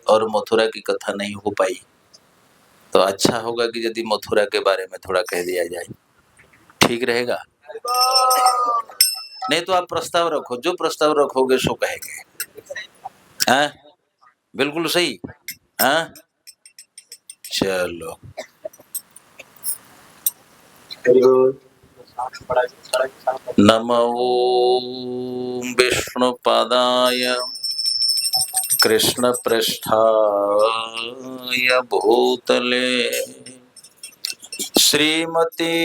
और मथुरा की कथा नहीं हो पाई, तो अच्छा होगा कि यदि मथुरा के बारे में थोड़ा कह दिया जाए, ठीक रहेगा? नहीं तो आप प्रस्ताव रखो, जो प्रस्ताव रखोगे सो कहेंगे। हाँ, बिल्कुल सही। हाँ, चलो। नमो विष्णुपादाय कृष्णपृष्ठाय भूतले श्रीमते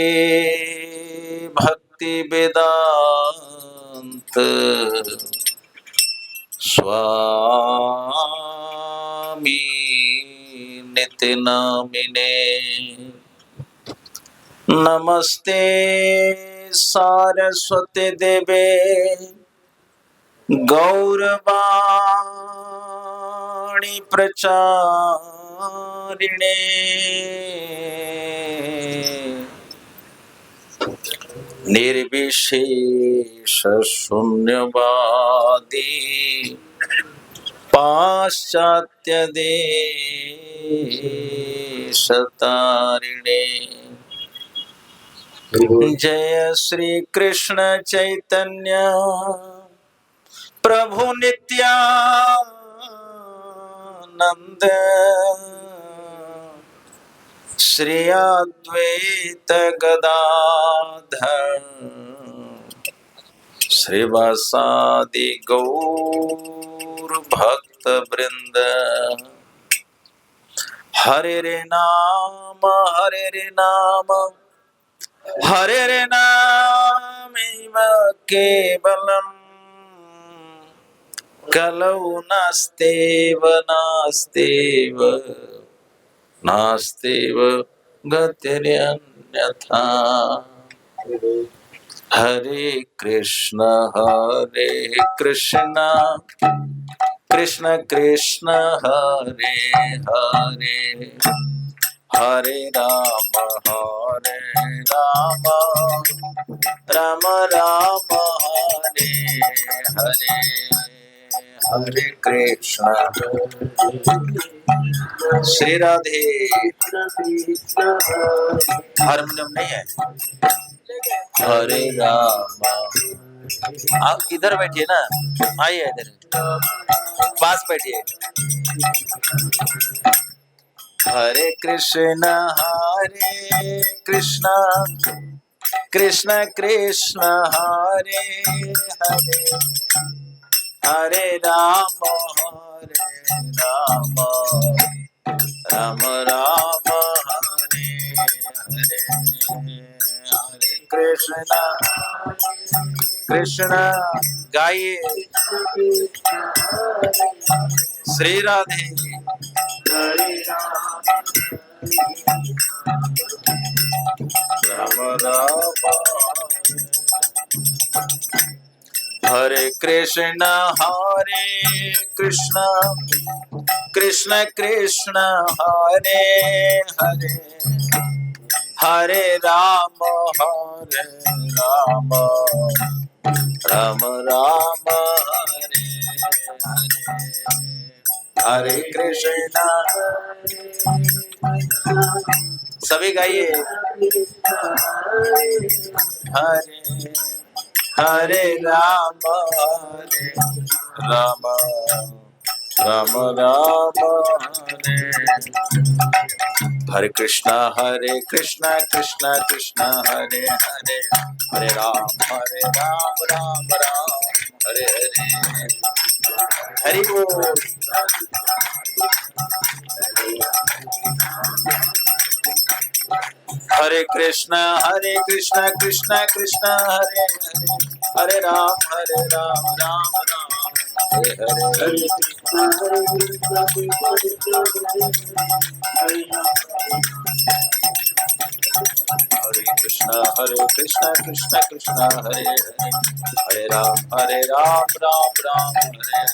भक्ति वेदांत स्वामी नित्य नामिने नमस्ते सारस्वती देवे गौरवाणी प्रचारिणे निर्विशेष शून्यवादी पाश्चात्य देशतारिणे जय श्री कृष्ण चैतन्य प्रभु नित्यानंद श्री अद्वैत गदाधर श्रीवासादि गौर भक्त वृंद हरे रे नाम हरे रे नाम केवलम कलौ नास्तेव गतिरन्यथा। हरे कृष्ण कृष्ण कृष्ण हरे हरे हरे राम राम राम हरे हरे हरे कृष्ण। श्री राधे। हारमोनियम नहीं है? हरे राम। आप इधर बैठिए ना, आइए इधर पास बैठिए। हरे कृष्ण कृष्ण कृष्ण हरे हरे हरे राम राम राम हरे हरे हरे कृष्ण कृष्ण गाइए। श्री राधे। राम राम हरे कृष्ण कृष्ण कृष्ण हरे हरे हरे राम राम राम हरे हरे हरे कृष्ण। सभी गाइए। हरे हरे राम राम राम हरे हरे कृष्णा कृष्ण कृष्ण हरे हरे हरे राम राम हरे हरे हरि बोल। हरे कृष्ण कृष्ण कृष्ण हरे हरे हरे राम राम हरे हरे हरे कृष्ण कृष्ण कृष्ण हरे हरे हरे राम राम हरे हरे।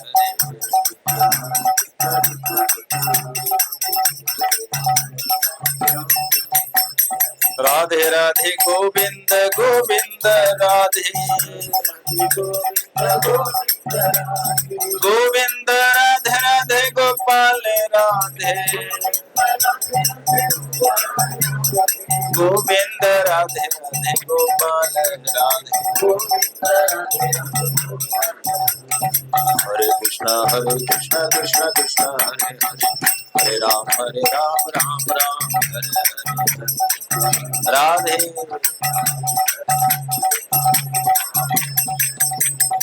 राधे राधे गोविंद गोविंद राधे गोविंद राधे राधे गोपाल राधे गोविंद राधे राधे गोपाल राधे हरे कृष्णा कृष्ण कृष्ण हरे हरे हरे राम राम राम हरे हरे राधे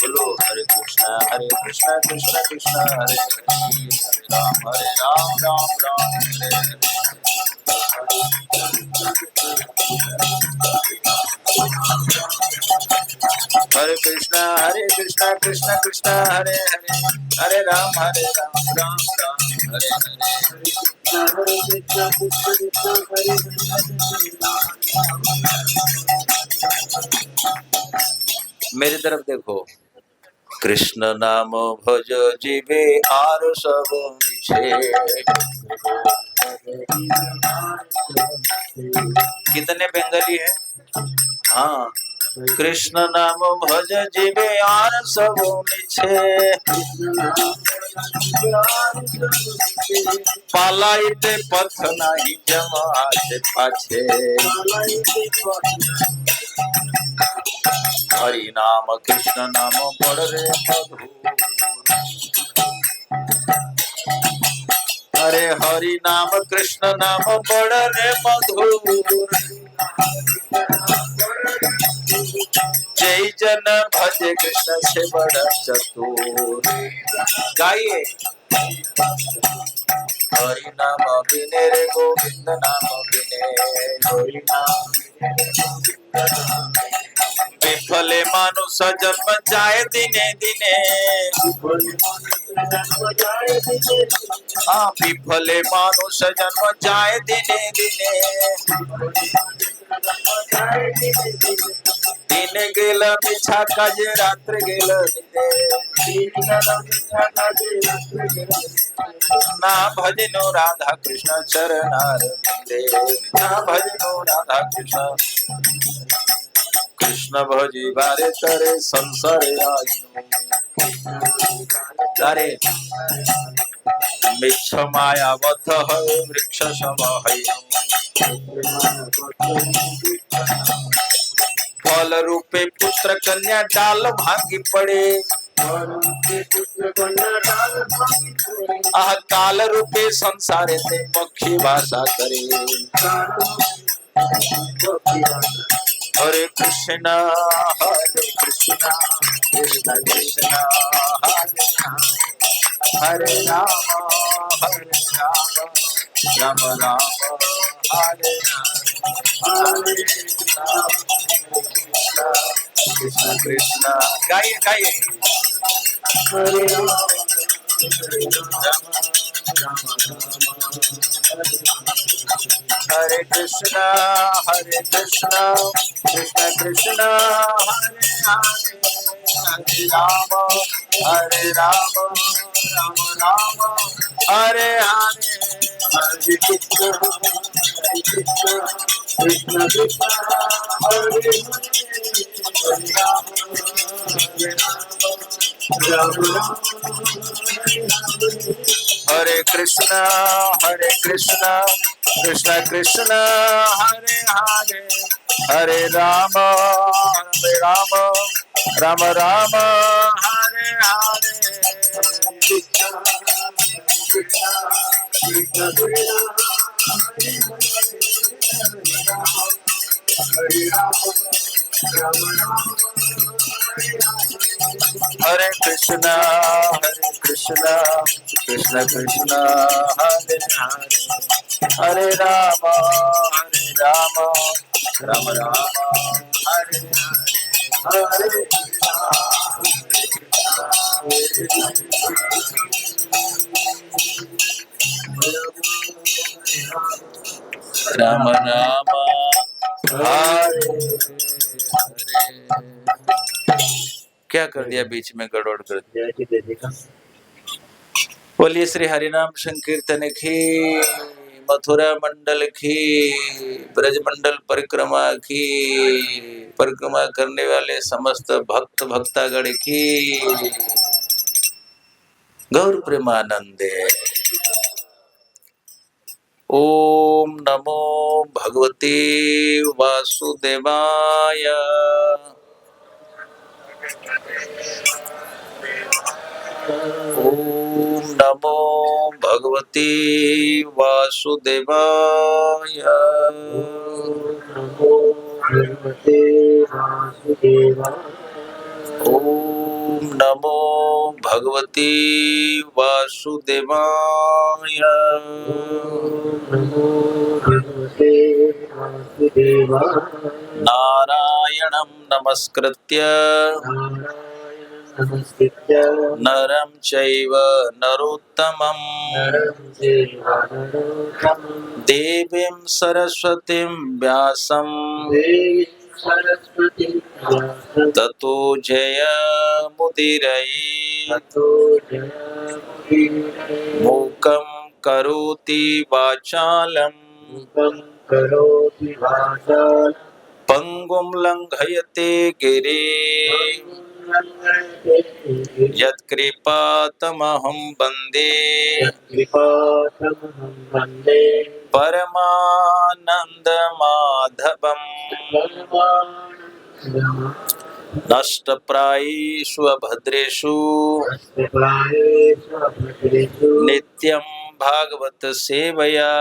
बोलो हरे कृष्णा कृष्ण कृष्ण हरे हरे हरे राम राम राम हरे हरे हरे कृष्णा कृष्ण कृष्ण हरे हरे हरे राम राम राम हरे हरे मेरी तरफ देखो कृष्ण नाम भज जीवे आर सब मिछे कितने बंगाली है हाँ कृष्ण नाम भज जीवे आर सब मिछे पालाइते पथ नाही जमाते पाछे हरि नाम कृष्ण नाम बड़ रे मधुर अरे हरि नाम कृष्ण नाम बड़ रे मधुर जय जन भजे कृष्ण से बड़ा चतुर गाइए हरि नाम बिने रे गोविंद नाम बिने हरि नाम विफले मानुष जन्म जाए दिने दिने हाँ विफले मानुष जन्म जाए दिने दिने दिने गेल मिछा काजे रात्र गेल ना भजनो राधा कृष्ण चरणार ना भजनो राधा कृष्ण कृष्ण भजी बारे तरे संसारे तारे मिच्छ मायावत है वृक्ष सम है फल रूपे पुत्र कन्या डाल भांगी पड़े आह काल रूपे संसारे ते पक्षी भाषा करे हरे कृष्णा कृष्ण कृष्ण हरे राम राम राम हरे हरे कृष्ण कृष्ण गाइए गाइए हरे राम हरे कृष्ण कृष्ण कृष्ण हरे हरे हरे राम राम राम हरे हरे हरे कृष्ण कृष्ण कृष्ण हरे राम राम हरे कृष्ण कृष्ण कृष्ण हरे हरे हरे राम राम राम हरे हरे हरे कृष्ण कृष्ण कृष्ण हरे हरे हरे राम राम राम हरे हरे राम राम हरे क्या कर दिया बीच में गड़बड़ कर दिया बोलिए श्री हरिनाम संकीर्तन की मथुरा मंडल की ब्रज मंडल परिक्रमा की परिक्रमा करने वाले समस्त भक्त भक्तागण की गौर प्रेमानंदे ओम नमो भगवते वासुदेवाय। ओम नमो भगवते वासुदेवाय। नमो भगवते वासुदेवाय। ओम नमो भगवते वासुदेवाय। नमो भगवते वासुदेवाय। नारायणं नमस्कृत्य नमस्कृत्य नरं चैव नरोत्तमं नरं चैव नरोत्तमं देवीं सरस्वतीं व्यासं देवीं सरस्वतीं व्यासं ततो जयमुदीरये। ततो जयमुदीरये। मूकं करोति वाचालं मूकं करोति वाचालं पङ्गुं लङ्घयते गिरिं यत्कृपातमहं वन्दे यत्कृपातमहं वन्दे परमानन्दमाधवम्। परमानन्दम्। नष्टप्रायेषु अभद्रेषु अष्टप्रायेषु अभद्रेषु नित्यं भागवत सेवया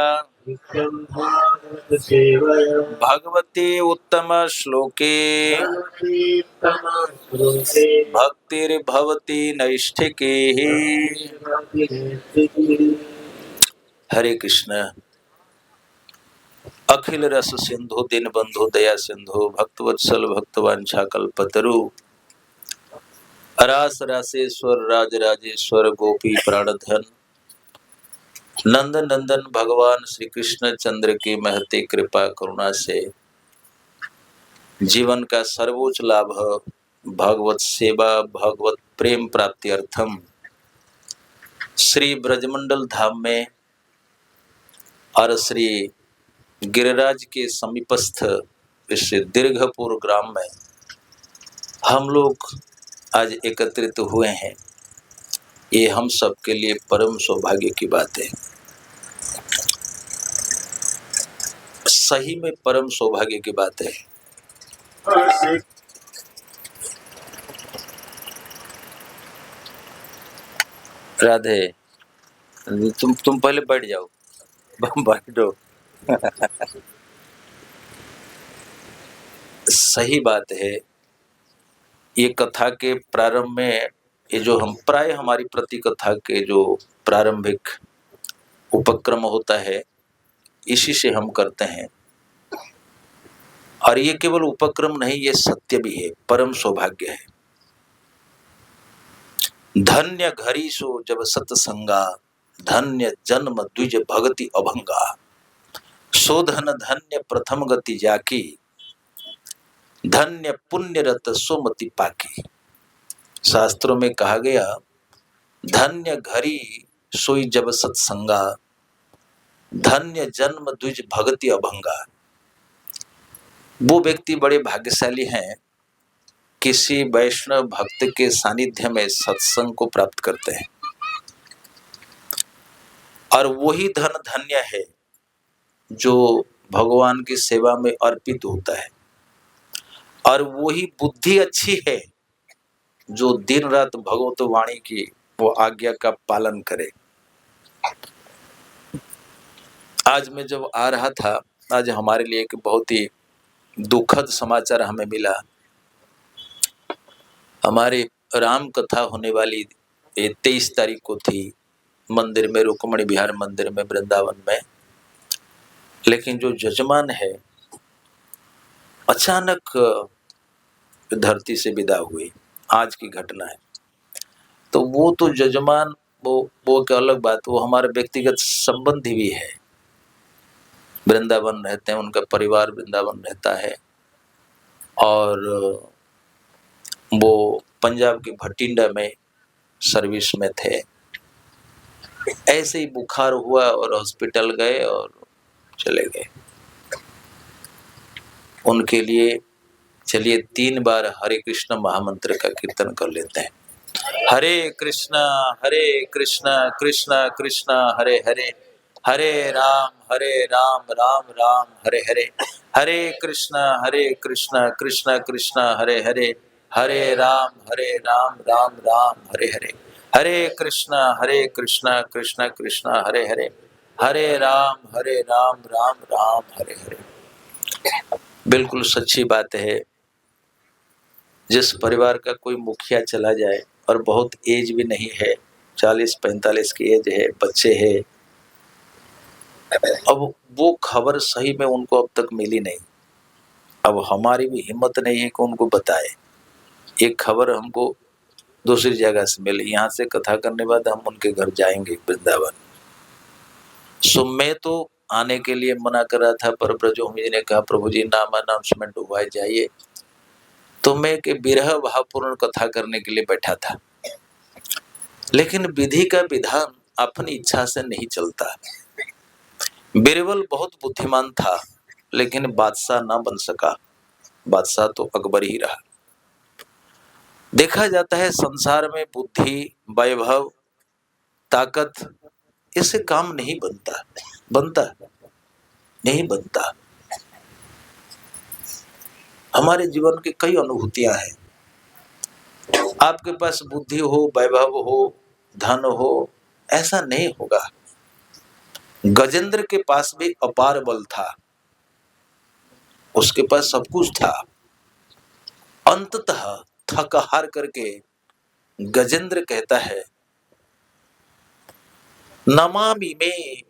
नित्यं भागवतसेवया भगवते उत्तम श्लोके भगवतीतमश्लोके भक्तिर्भवति नैष्ठिकी। भक्तिर्भवति। हरे कृष्ण। अखिल रस सिंधु दिन बंधु दया सिंधु भक्तवत्सल भक्तवांछा कल्पतरु रास रासेश्वर राजराजेश्वर गोपी प्राणधन नंद नंदन भगवान श्री कृष्ण चंद्र की महती कृपा करुणा से जीवन का सर्वोच्च लाभ भागवत सेवा भागवत प्रेम प्राप्ति अर्थम श्री ब्रजमंडल धाम में और श्री गिरिराज के समीपस्थ इस दीर्घपुर ग्राम में हम लोग आज एकत्रित हुए हैं। ये हम सब के लिए परम सौभाग्य की बात है। सही में परम सौभाग्य की बात है। राधे, तुम पहले बैठ जाओ। बैठो। सही बात है। ये कथा के प्रारंभ में ये जो हम प्राय हमारी प्रति कथा के जो प्रारंभिक उपक्रम होता है इसी से हम करते हैं। और ये केवल उपक्रम नहीं, ये सत्य भी है, परम सौभाग्य है। धन्य घरी सो जब सतसंगा धन्य जन्म द्विज भगति अभंगा शोधन धन्य प्रथम गति जाकी धन्य पुण्य रत सोमति पाकी। शास्त्रों में कहा गया धन्य घरी सोई जब सत्संगा धन्य जन्म द्विज भगति अभंगा। वो व्यक्ति बड़े भाग्यशाली हैं किसी वैष्णव भक्त के सानिध्य में सत्संग को प्राप्त करते हैं। और वही धन धन्य है जो भगवान की सेवा में अर्पित होता है। और वही बुद्धि अच्छी है जो दिन रात भगवत वाणी की वो आज्ञा का पालन करे। आज मैं जब आ रहा था, आज हमारे लिए एक बहुत ही दुखद समाचार हमें मिला। हमारी राम कथा होने वाली 23 तारीख को थी मंदिर में, रुक्मणी विहार मंदिर में वृंदावन में। लेकिन जो जजमान है अचानक धरती से विदा हुई। आज की घटना है। तो वो तो जजमान वो क्या अलग बात, वो हमारे व्यक्तिगत संबंधी भी है। वृंदावन रहते हैं, उनका परिवार वृंदावन रहता है। और वो पंजाब के भटिंडा में सर्विस में थे। ऐसे ही बुखार हुआ और हॉस्पिटल गए और चले गए। उनके लिए चलिए 3 बार हरे कृष्ण महामंत्र का कीर्तन कर लेते हैं। हरे कृष्णा कृष्णा कृष्णा हरे हरे, हरे राम राम राम हरे हरे, हरे कृष्ण कृष्ण कृष्ण हरे हरे, हरे राम राम राम हरे हरे, हरे कृष्ण कृष्ण कृष्ण हरे हरे, हरे राम राम राम हरे हरे। बिल्कुल सच्ची बात है, जिस परिवार का कोई मुखिया चला जाए और बहुत एज भी नहीं है, 40-45 की एज है, बच्चे हैं, अब वो खबर सही में उनको अब तक मिली नहीं। अब हमारी भी हिम्मत नहीं है कि उनको बताए। एक खबर हमको दूसरी जगह से मिली, यहाँ से कथा करने बाद हम उनके घर जाएंगे वृंदावन। सो मैं तो आने के लिए मना कर रहा था, पर ब्रजोमी जी ने कहा प्रभु जी नाम अनाउंसमेंट हुआ है जाइए, तो मैं के विरह भावपूर्ण कथा करने के लिए बैठा था। लेकिन विधि का विधान अपनी इच्छा से नहीं चलता। बीरबल बहुत बुद्धिमान था, लेकिन बादशाह ना बन सका, बादशाह तो अकबर ही रहा। देखा जाता है संसार में बुद्धि, वैभव, ताकत, इससे काम नहीं बनता, बनता नहीं बनता। हमारे जीवन की कई अनुभूतियां हैं। आपके पास बुद्धि हो, वैभव हो, धन हो, ऐसा नहीं होगा। गजेंद्र के पास भी अपार बल था, उसके पास सब कुछ था। अंततः थक हार करके गजेंद्र कहता है, नमामि में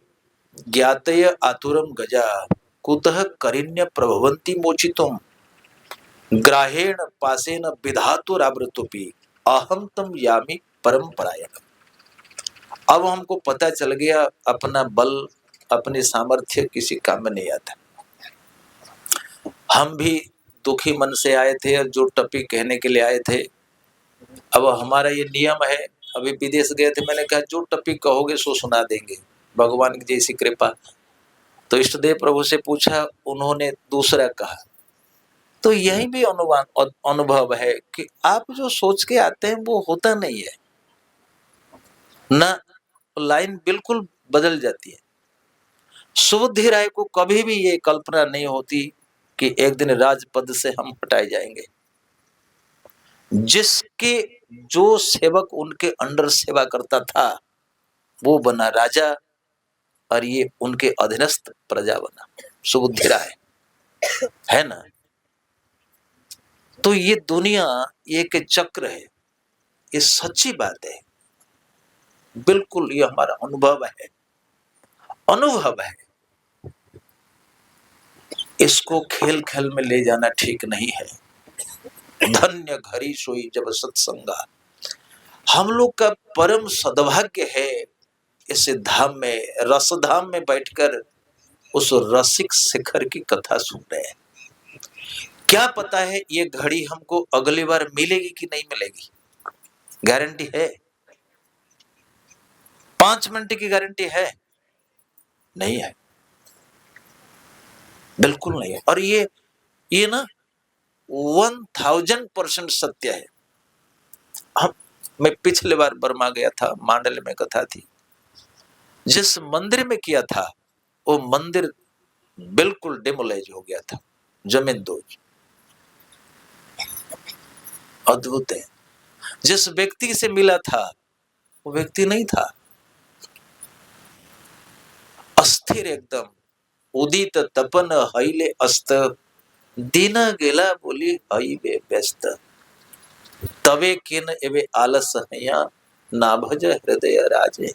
ज्ञातय आतुरम गजा कुतः करिण्य प्रभवन्ति मोचितुम ग्राहेण पासेन विधातुरावृतोपि अहम तम यामि परंपरायण। अब हमको पता चल गया अपना बल, अपने सामर्थ्य किसी काम में नहीं आता। हम भी दुखी मन से आए थे और जो टपी कहने के लिए आए थे। अब हमारा ये नियम है, अभी विदेश गए थे, मैंने कहा जो टपी कहोगे सो सुना देंगे, भगवान की जैसी कृपा। तो इष्टदेव प्रभु से पूछा, उन्होंने दूसरा कहा। तो यही भी अनुभव है कि आप जो सोच के आते हैं वो होता नहीं है ना, लाइन बिल्कुल बदल जाती है। सुबुद्धि राय को कभी भी ये कल्पना नहीं होती कि एक दिन राजपद से हम हटाए जाएंगे। जिसके जो सेवक उनके अंडर सेवा करता था वो बना राजा, और ये उनके अधीनस्थ प्रजा बना। सुबुद्धि राय है ना। तो ये दुनिया एक चक्र है, ये सच्ची बात है, बिल्कुल ये हमारा अनुभव है, अनुभव है। इसको खेल खेल में ले जाना ठीक नहीं है। धन्य घड़ी सोई जब सत्संगा, हम लोग का परम सद्भाग्य है इस धाम में, रसधाम में बैठकर उस रसिक शिखर की कथा सुन रहे हैं। क्या पता है ये घड़ी हमको अगली बार मिलेगी कि नहीं मिलेगी, गारंटी है? 5 मिनट की गारंटी है? नहीं है, बिल्कुल नहीं है। और ये ना 1000% सत्य है। मैं पिछले बार बर्मा गया था, मांडल में कथा थी। जिस मंदिर में किया था वो मंदिर बिल्कुल डिमोलाइज हो गया था, जमीन दोज। अद्भुत है। जिस व्यक्ति से मिला था वो व्यक्ति नहीं था, अस्थिर एकदम, उदित तपन हईले अस्त, दिन गेला बोली हईबे व्यस्त, तवे किन एवे आलस हैया, ना भज हृदय राजे।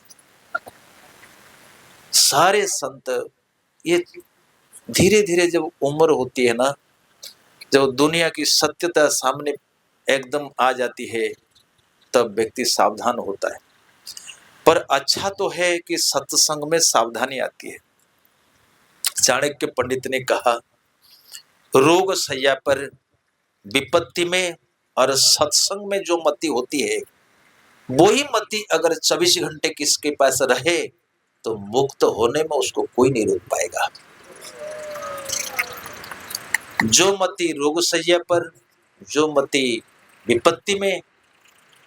सारे संत ये धीरे धीरे जब उम्र होती है ना, जब दुनिया की सत्यता सामने एकदम आ जाती है, तब व्यक्ति सावधान होता है। पर अच्छा तो है कि सत्संग में सावधानी आती है। चाणक्य पंडित ने कहा, रोग सैया पर, विपत्ति में और सत्संग में जो मति होती है, वही मति अगर 24 घंटे किसके पास रहे तो मुक्त होने में उसको कोई नहीं रोक पाएगा। जो मति रोग सैया पर, जो मति विपत्ति में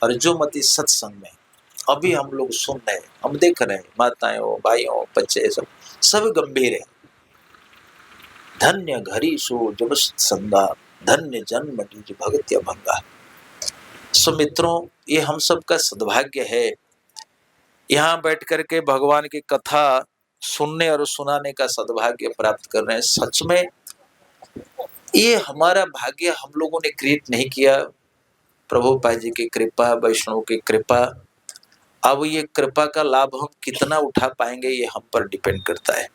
और जो मति सत्संग में, अभी हम लोग सुन रहे हैं, हम देख रहे हैं, माताएं हो, भाइयों, बच्चे, सब गंभीर है। धन्य घरी सो जब संगा, धन्य जन्म निज भगत्य भंगा। सो मित्रों, ये हम सबका सद्भाग्य है, यहाँ बैठ करके भगवान की कथा सुनने और सुनाने का सद्भाग्य प्राप्त कर रहे हैं। सच में ये हमारा भाग्य हम लोगों ने क्रिएट नहीं किया, प्रभुपाद जी की कृपा, वैष्णव की कृपा। अब ये कृपा का लाभ हम कितना उठा पाएंगे ये हम पर डिपेंड करता है।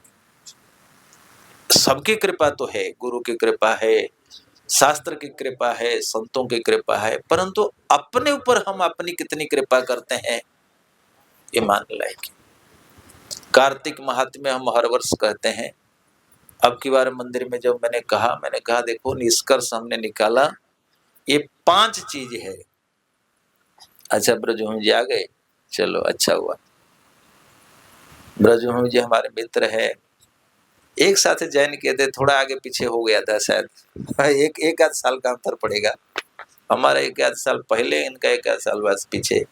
सबकी कृपा तो है, गुरु की कृपा है, शास्त्र की कृपा है, संतों की कृपा है, परंतु अपने ऊपर हम अपनी कितनी कृपा करते हैं ये मानने लायक। कार्तिक महात्म्य हम हर वर्ष कहते हैं। अब की बार मंदिर में जब मैंने कहा देखो निष्कर्ष हमने निकाला, ये 5 चीज है। अच्छा ब्रजमोहन जी आ गए, चलो अच्छा हुआ। ब्रजमोहन जी हमारे मित्र है, एक साथ जैन किए थे, थोड़ा आगे पीछे हो गया था शायद, एक आध साल का अंतर पड़ेगा, हमारा 1 आध साल पहले, इनका 1 आध साल बस पीछे।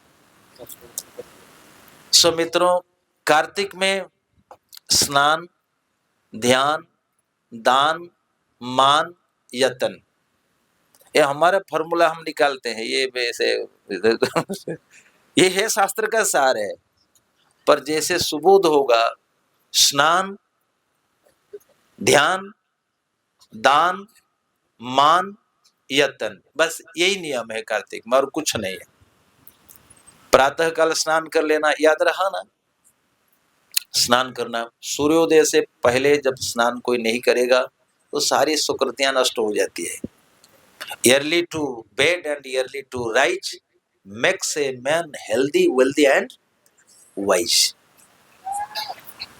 सो मित्रों, कार्तिक में स्नान, ध्यान, दान, मान, यतन, ये हमारा फॉर्मूला हम निकालते हैं। ये वैसे ये है शास्त्र का सार है, पर जैसे सुबोध होगा, स्नान, ध्यान, दान, मान, यतन, बस यही नियम है कार्तिक में और कुछ नहीं है। प्रातः काल स्नान कर लेना, याद रहा ना, स्नान करना सूर्योदय से पहले। जब स्नान कोई नहीं करेगा तो सारी सुकृतियां नष्ट हो जाती है। Early to bed and early to rise makes a man healthy, wealthy and wise.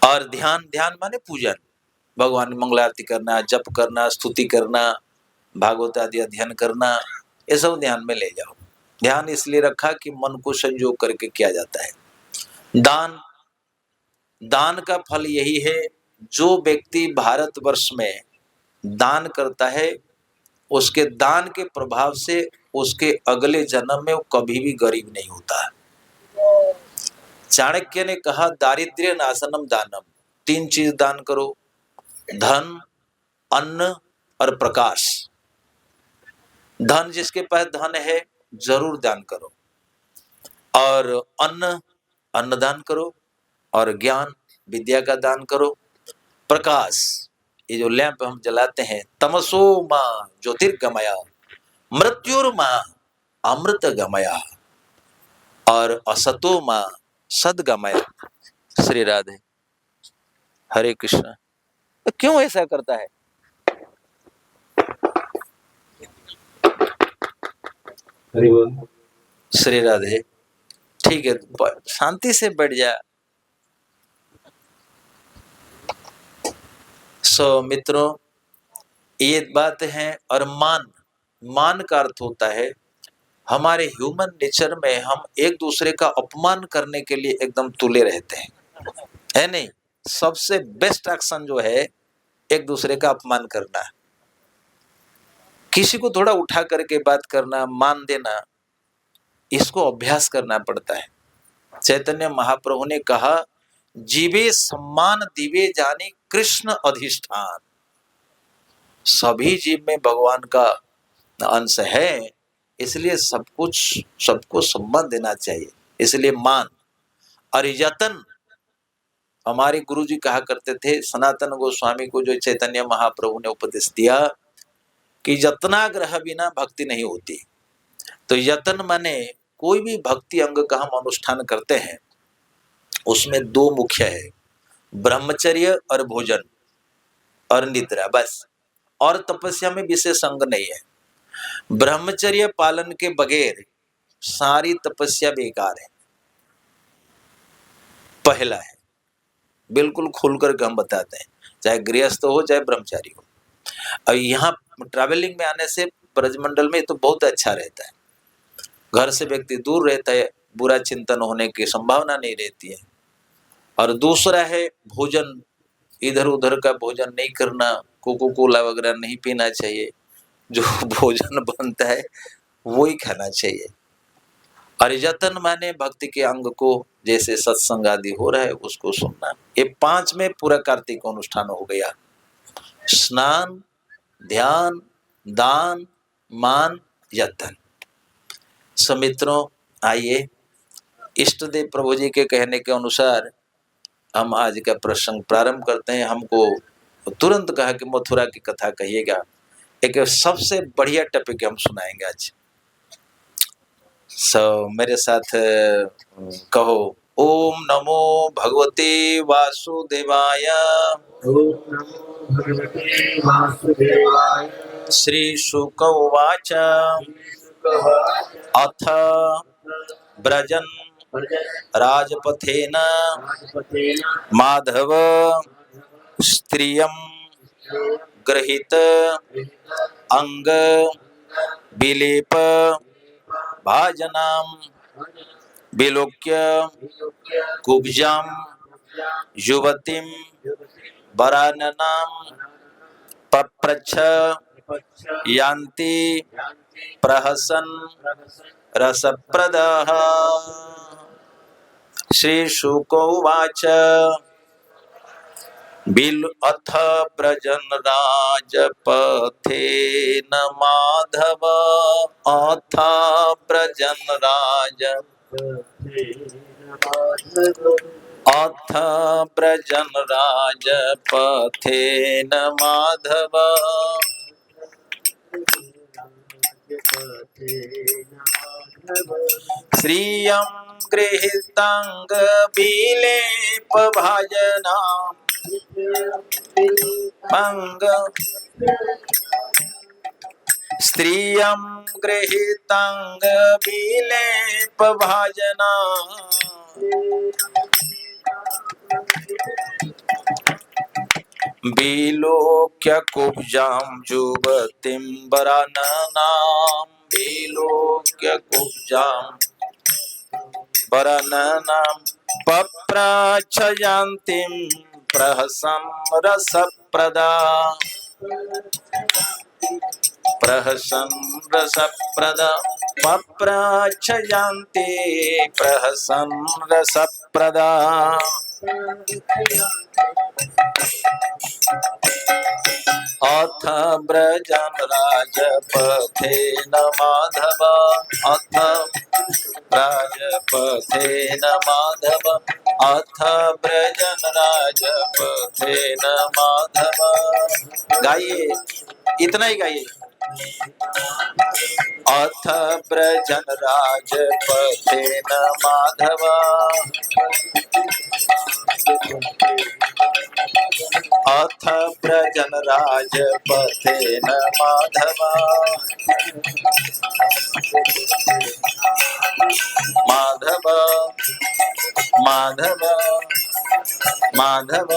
और ध्यान, ध्यान माने पूजन, भगवान की मंगल आरती करना, जप करना, स्तुति करना, भागवत आदि अध्ययन करना, ये सब ध्यान में ले जाओ। ध्यान इसलिए रखा कि मन को संयोग करके किया जाता है। दान, दान का फल यही है, जो व्यक्ति भारतवर्ष में दान करता है उसके दान के प्रभाव से उसके अगले जन्म में वो कभी भी गरीब नहीं होता। चाणक्य ने कहा दारिद्र्य नाशनम दानम, 3 चीज दान करो, धन, अन्न और प्रकाश। धन, जिसके पास धन है जरूर दान करो, और अन्न दान करो, और ज्ञान विद्या का दान करो। प्रकाश, ये जो लैंप हम जलाते हैं, तमसो मां ज्योतिर्गमया मृत्युर्मा अमृत गमया, और असतो मां सदगमया। श्री राधे, हरे कृष्ण। तो क्यों ऐसा करता है? हरि बोल। श्री राधे, ठीक है, शांति से बैठ जा। सो मित्रों, ये बात है। और मान, मान का अर्थ होता है हमारे ह्यूमन नेचर में हम एक दूसरे का अपमान करने के लिए एकदम तुले रहते हैं, है नहीं? सबसे बेस्ट एक्शन जो है एक दूसरे का अपमान करना, किसी को थोड़ा उठा करके बात करना, मान देना, इसको अभ्यास करना पड़ता है। चैतन्य महाप्रभु ने कहा जीवे सम्मान दिवे जाने कृष्ण अधिष्ठान। सभी जीव में भगवान का अंश है, इसलिए सब कुछ सबको सम्मान देना चाहिए, इसलिए मान। और यतन, हमारे गुरु जी कहा करते थे, सनातन गोस्वामी को जो चैतन्य महाप्रभु ने उपदेश दिया कि यत्नाग्रह बिना भक्ति नहीं होती। तो यतन माने कोई भी भक्ति अंग का हम अनुष्ठान करते हैं उसमें 2 मुख्य है, ब्रह्मचर्य और भोजन और निद्रा, बस। और तपस्या में विशेष अंग नहीं है। ब्रह्मचर्य पालन के बगैर सारी तपस्या बेकार है, पहला है। बिल्कुल खुलकर हम बताते हैं, चाहे गृहस्थ हो चाहे ब्रह्मचारी हो। और यहाँ ट्रैवलिंग में आने से ब्रजमंडल में तो बहुत अच्छा रहता है, घर से व्यक्ति दूर रहता है, बुरा चिंतन होने की संभावना नहीं रहती है। और दूसरा है भोजन, इधर उधर का भोजन नहीं करना, कोको कोला वगैरह नहीं पीना चाहिए, जो भोजन बनता है वो ही खाना चाहिए। और यतन माने भक्ति के अंग को जैसे सत्संग आदि हो रहा है उसको सुनना। ये 5 में पूरा कार्तिक अनुष्ठान हो गया। स्नान, ध्यान, दान, मान, यतन। समित्रों, आइए इष्ट देव प्रभु जी के कहने के अनुसार हम आज का प्रसंग प्रारंभ करते हैं। हमको तुरंत कहा कि मथुरा की कथा कहिएगा। एक सबसे बढ़िया टॉपिक हम सुनाएंगे आज। मेरे साथ कहो, ओम नमो भगवते वासुदेवाय। ओम नमो भगवते वासुदेवाय। श्री शुक उवाच अथ ब्रजन राजपथेन माधव स्त्रियं गृहीत अंग विलेप भाजनाम विलोक्य कुब्जां युवतीं वराननां पप्रच्छ यान्ति प्रहसन रसप्रदः। श्री शुक उवाच अथ ब्रजन राजपथेन माधव। अथ ब्रजन राजपथेन माधव श्रियं गृहीतांग विलेप भाजना अंग स्त्रियं गृहीतांग विलेप भाजना विलोक्य कुब्जां युवतीं वराननां। विलोक्य कुब्जां वराननां पप्रच्छ यान्तीं प्रहसन् रसप्रदा। प्रहसन् रसप्रदा पप्रच्छ यान्ति प्रहसन् रसप्रदा। अथ ब्रजन राजपथेन माधव। अथ राजपथेन माधव। अथ ब्रजन राजपथेन माधव। गाइए, इतना ही गाइए। अथ ब्रजन राजपथेन माधव। अथ ब्रजन राजपथेन माधव। माधव माधव माधव।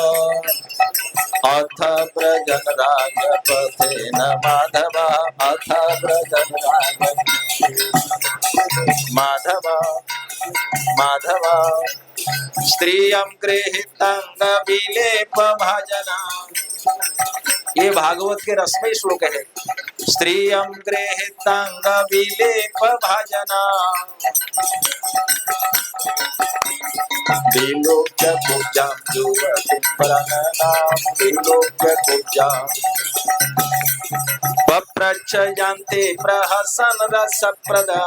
अथ ब्रजन राजपथेन माधव। अथ ब्रजन माधव माधव स्त्रियं गृहीतांग विलेप भाजना। ये भागवत के रसमय श्लोक है। स्त्रियं गृहीतांग विलेप भाजना विलोक्य कुब्जां युवतीं वराननां। विलोक्य कुब्जां पप्रच्छ यान्ति प्रहसन् रसप्रदा।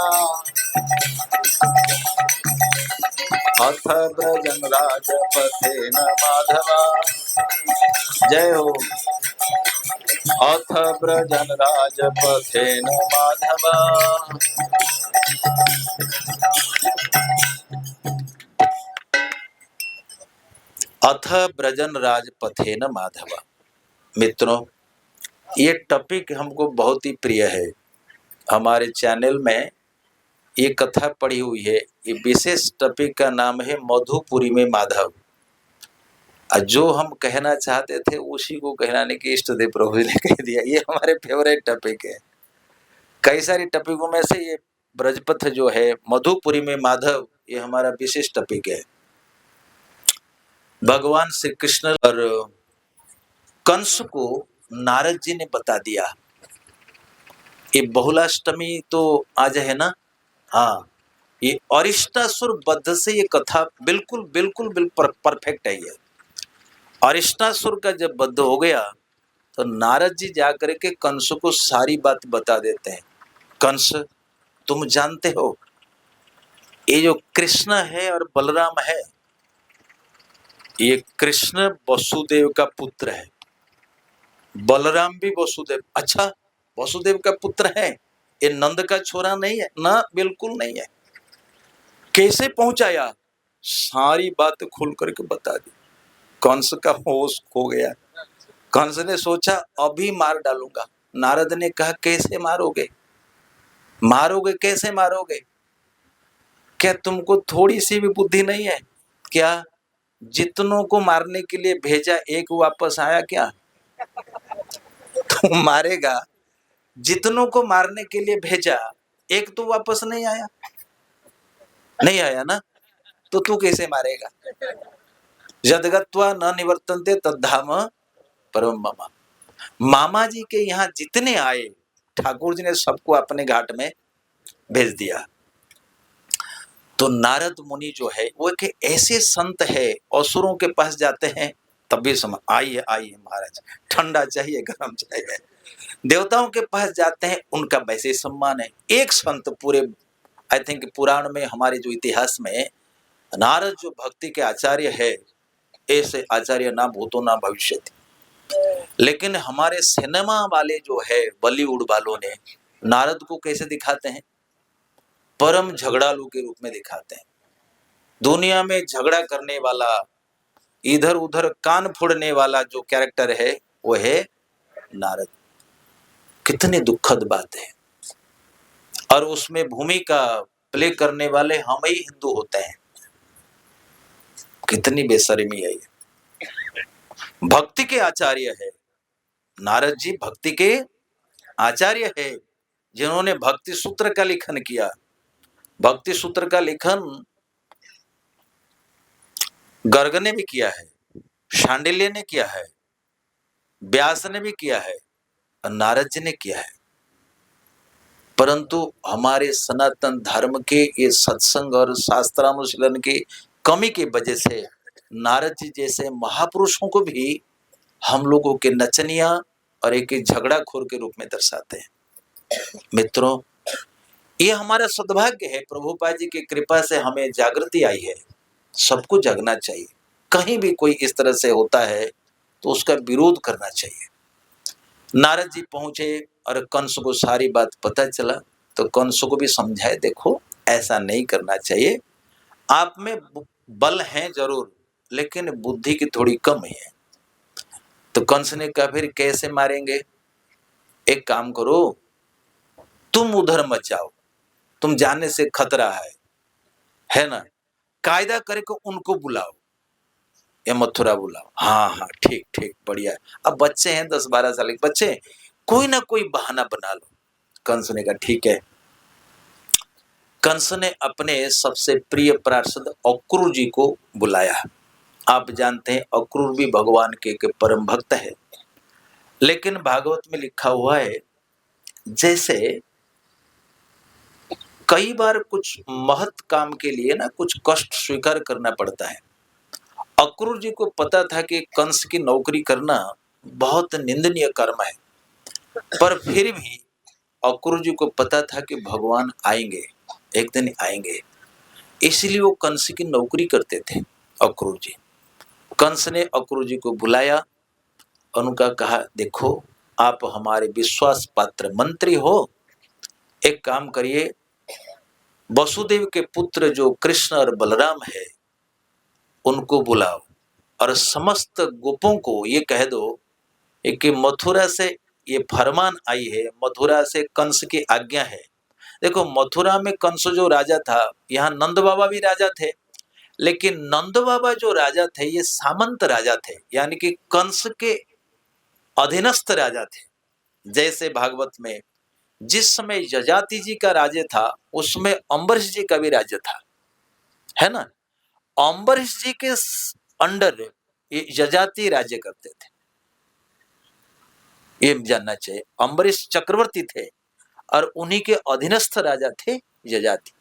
अथ ब्रजन राजपथेन माधव। जय हो। अथ ब्रजन राजपथेन माधव। अथ ब्रजन राजपथेन माधव। मित्रों, ये टॉपिक हमको बहुत ही प्रिय है। हमारे चैनल में ये कथा पड़ी हुई है। ये विशेष टॉपिक का नाम है मधुपुरी में माधव। जो हम कहना चाहते थे उसी को कहना कि इष्ट देव प्रभु ने कह दिया। ये हमारे फेवरेट टॉपिक है। कई सारी टॉपिकों में से ये ब्रजपथ जो है मधुपुरी में माधव, ये हमारा विशेष टॉपिक है। भगवान श्री कृष्ण और कंस को नारद जी ने बता दिया। ये बहुलाष्टमी तो आज है ना। हाँ, ये अरिष्टासुर वध से ये कथा बिल्कुल बिल्कुल बिल्कुल परफेक्ट है। ये अरिष्टासुर का जब वध हो गया तो नारद जी जाकर के कंस को सारी बात बता देते हैं। कंस, तुम जानते हो ये जो कृष्ण है और बलराम है, ये कृष्ण वसुदेव का पुत्र है, बलराम भी वसुदेव। अच्छा, वसुदेव का पुत्र है, ये नंद का छोरा नहीं है ना? बिल्कुल नहीं है। कैसे पहुंचाया? सारी बात खुल करके बता दी। कंस का होश खो गया। कंस ने सोचा अभी मार डालूंगा। नारद ने कहा कैसे मारोगे? मारोगे कैसे मारोगे? क्या तुमको थोड़ी सी भी बुद्धि नहीं है क्या? जितनों को मारने के लिए भेजा एक वापस आया क्या? तू मारेगा? जितनों को मारने के लिए भेजा एक तो वापस नहीं आया, नहीं आया ना? तो तू कैसे मारेगा? यद्गत्वा न निवर्तन्ते तद्धाम परम मम। मामा जी के यहाँ जितने आए ठाकुर जी ने सबको अपने घाट में भेज दिया। तो नारद मुनि जो है वो एक ऐसे संत है, असुरों के पास जाते हैं तब भी समझ आइए आइए महाराज, ठंडा चाहिए गर्म चाहिए। देवताओं के पास जाते हैं उनका वैसे सम्मान है। एक संत पूरे आई थिंक पुराण में हमारे जो इतिहास में नारद जो भक्ति के आचार्य है, ऐसे आचार्य ना भूतो ना भविष्य। लेकिन हमारे सिनेमा वाले जो है बॉलीवुड वालों ने नारद को कैसे दिखाते हैं? परम झगड़ालू के रूप में दिखाते हैं। दुनिया में झगड़ा करने वाला, इधर उधर कान फोड़ने वाला जो कैरेक्टर है वो है नारद। कितनी दुखद बात है। और उसमें भूमिका प्ले करने वाले हम ही हिंदू होते हैं। कितनी बेशर्मी है ये। भक्ति के आचार्य है नारद जी, भक्ति के आचार्य है जिन्होंने भक्ति सूत्र का लेखन किया। भक्ति सूत्र का लेखन गर्ग ने भी किया है, शांडिल्य ने किया है, व्यास ने भी किया है और नारद जी ने किया है। परंतु हमारे सनातन धर्म के ये सत्संग और शास्त्रानुशीलन की कमी की वजह से नारद जी जैसे महापुरुषों को भी हम लोगों के नचनिया और एक झगड़ाखोर के रूप में दर्शाते हैं। मित्रों, ये हमारा सद्भाग्य है। प्रभुपाद जी की कृपा से हमें जागृति आई है। सबको जगना चाहिए। कहीं भी कोई इस तरह से होता है तो उसका विरोध करना चाहिए। नारद जी पहुंचे और कंस को सारी बात पता चला तो कंस को भी समझाए, देखो ऐसा नहीं करना चाहिए, आप में बल है जरूर लेकिन बुद्धि की थोड़ी कम है। तो कंस ने कहा फिर कैसे मारेंगे? एक काम करो, तुम उधर मत जाओ, तुम जाने से खतरा है ना? कायदा करके उनको बुलाओ या मथुरा बुलाओ। हाँ हाँ ठीक ठीक बढ़िया। अब बच्चे हैं 10-12 साल के बच्चे, कोई ना कोई बहाना बना लो। कंस ने कहा ठीक है। कंस ने अपने सबसे प्रिय पार्षद अक्रूर जी को बुलाया। आप जानते हैं अक्रूर भी भगवान के परम भक्त है। लेकिन भागवत में लिखा हुआ है जैसे कई बार कुछ महत् काम के लिए ना कुछ कष्ट स्वीकार करना पड़ता है। अक्रूर जी को पता था कि कंस की नौकरी करना बहुत निंदनीय कर्म है, पर फिर भी अक्रूर जी को पता था कि भगवान आएंगे, एक दिन आएंगे, इसलिए वो कंस की नौकरी करते थे। अक्रूर जी, कंस ने अक्रूर जी को बुलाया, उनका कहा देखो आप हमारे विश्वास पात्र मंत्री हो, एक काम करिए, वसुदेव के पुत्र जो कृष्ण और बलराम है उनको बुलाओ और समस्त गोपों को ये कह दो कि मथुरा से ये फरमान आई है, मथुरा से कंस की आज्ञा है। देखो मथुरा में कंस जो राजा था, यहाँ नंद बाबा भी राजा थे, लेकिन नंद बाबा जो राजा थे ये सामंत राजा थे, यानी कि कंस के अधीनस्थ राजा थे। जैसे भागवत में जिस समय यजाति जी का राज्य था उसमें अम्बरीश जी का भी राज्य था, है ना? अम्बरीश जी के अंडर ये यजाति राज्य करते थे, ये जानना चाहिए। अम्बरीश चक्रवर्ती थे और उन्हीं के अधीनस्थ राजा थे यजाति।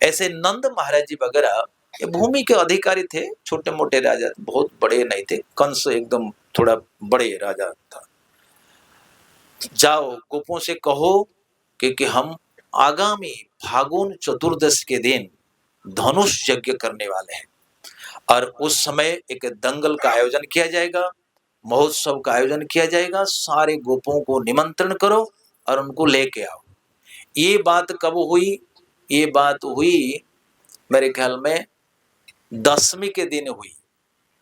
ऐसे नंद महाराज जी वगैरह ये भूमि के अधिकारी थे, छोटे मोटे राजा, बहुत बड़े नहीं थे। कंस एकदम थोड़ा बड़े राजा था। जाओ गोपों से कहो कि हम आगामी फागुन चतुर्दश के दिन धनुष यज्ञ करने वाले हैं और उस समय एक दंगल का आयोजन किया जाएगा, महोत्सव का आयोजन किया जाएगा, सारे गोपों को निमंत्रण करो और उनको लेके आओ। ये बात कब हुई? ये बात हुई मेरे ख्याल में दशमी के दिन हुई।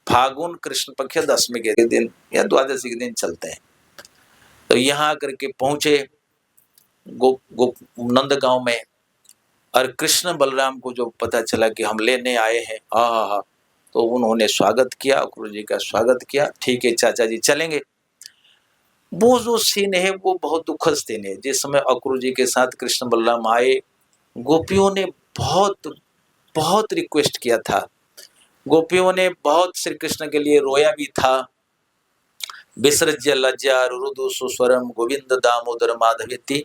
फागुन कृष्ण पक्ष दशमी के दिन या द्वादशी के दिन चलते हैं। तो यहाँ आकर के पहुंचे नंद गांव में, और कृष्ण बलराम को जो पता चला कि हम लेने आए हैं, हा, तो उन्होंने स्वागत किया, अक्रूर जी का स्वागत किया। ठीक है चाचा जी चलेंगे। वो जो सीन है वो बहुत दुखद सीन है। जिस समय अक्रूर जी के साथ कृष्ण बलराम आए, गोपियों ने बहुत बहुत रिक्वेस्ट किया था, गोपियों ने बहुत श्री कृष्ण के लिए रोया भी था। विसृज्य लज्जा रुरुदु सुस्वरम गोविंद दामोदर माधवेति।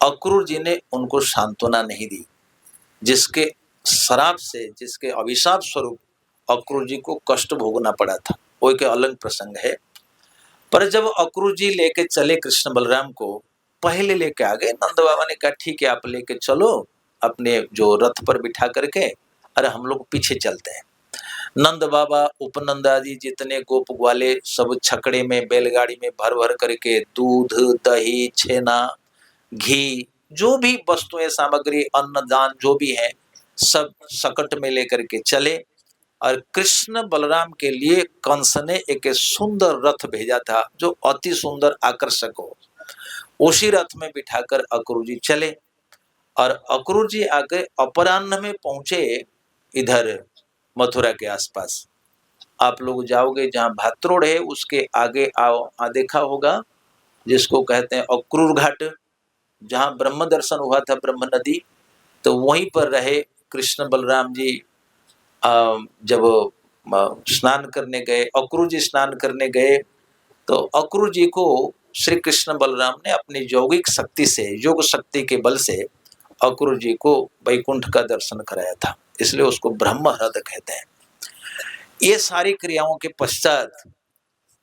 अक्रूर जी ने उनको सांत्वना नहीं दी, जिसके श्राप से, जिसके अभिशाप स्वरूप अक्रूर जी को कष्ट भोगना पड़ा था, वो एक अलग प्रसंग है। पर जब अक्रूर जी लेके चले कृष्ण बलराम को, पहले लेके आ गए। नंद बाबा ने कहा ठीक है आप लेके चलो अपने जो रथ पर बिठा करके, अरे हम लोग पीछे चलते हैं। नंद बाबा उपनंद आदि जितने गोप ग्वाले सब छकड़े में बैलगाड़ी में भर भर करके दूध दही छेना घी जो भी वस्तुएं सामग्री अन्न दान जो भी है सब सकट में लेकर के चले। और कृष्ण बलराम के लिए कंस ने एक सुंदर रथ भेजा था जो अति सुंदर आकर्षक हो। उसी रथ में बिठाकर अक्रूर जी चले और अक्रूर जी आगे अपराह्न में पहुंचे इधर मथुरा के आसपास। आप लोग जाओगे जहाँ भात्रोड़ है उसके आगे आओ, देखा होगा जिसको कहते हैं अक्रूर घाट, जहाँ ब्रह्म दर्शन हुआ था ब्रह्म नदी, तो वहीं पर रहे कृष्ण बलराम जी। जब स्नान करने गए, अक्रूर जी स्नान करने गए, तो अक्रूर जी को श्री कृष्ण बलराम ने अपनी यौगिक शक्ति से, योग शक्ति के बल से अक्रूर जी को वैकुंठ का दर्शन कराया था, इसलिए उसको ब्रह्म हृद कहते हैं। ये सारी क्रियाओं के पश्चात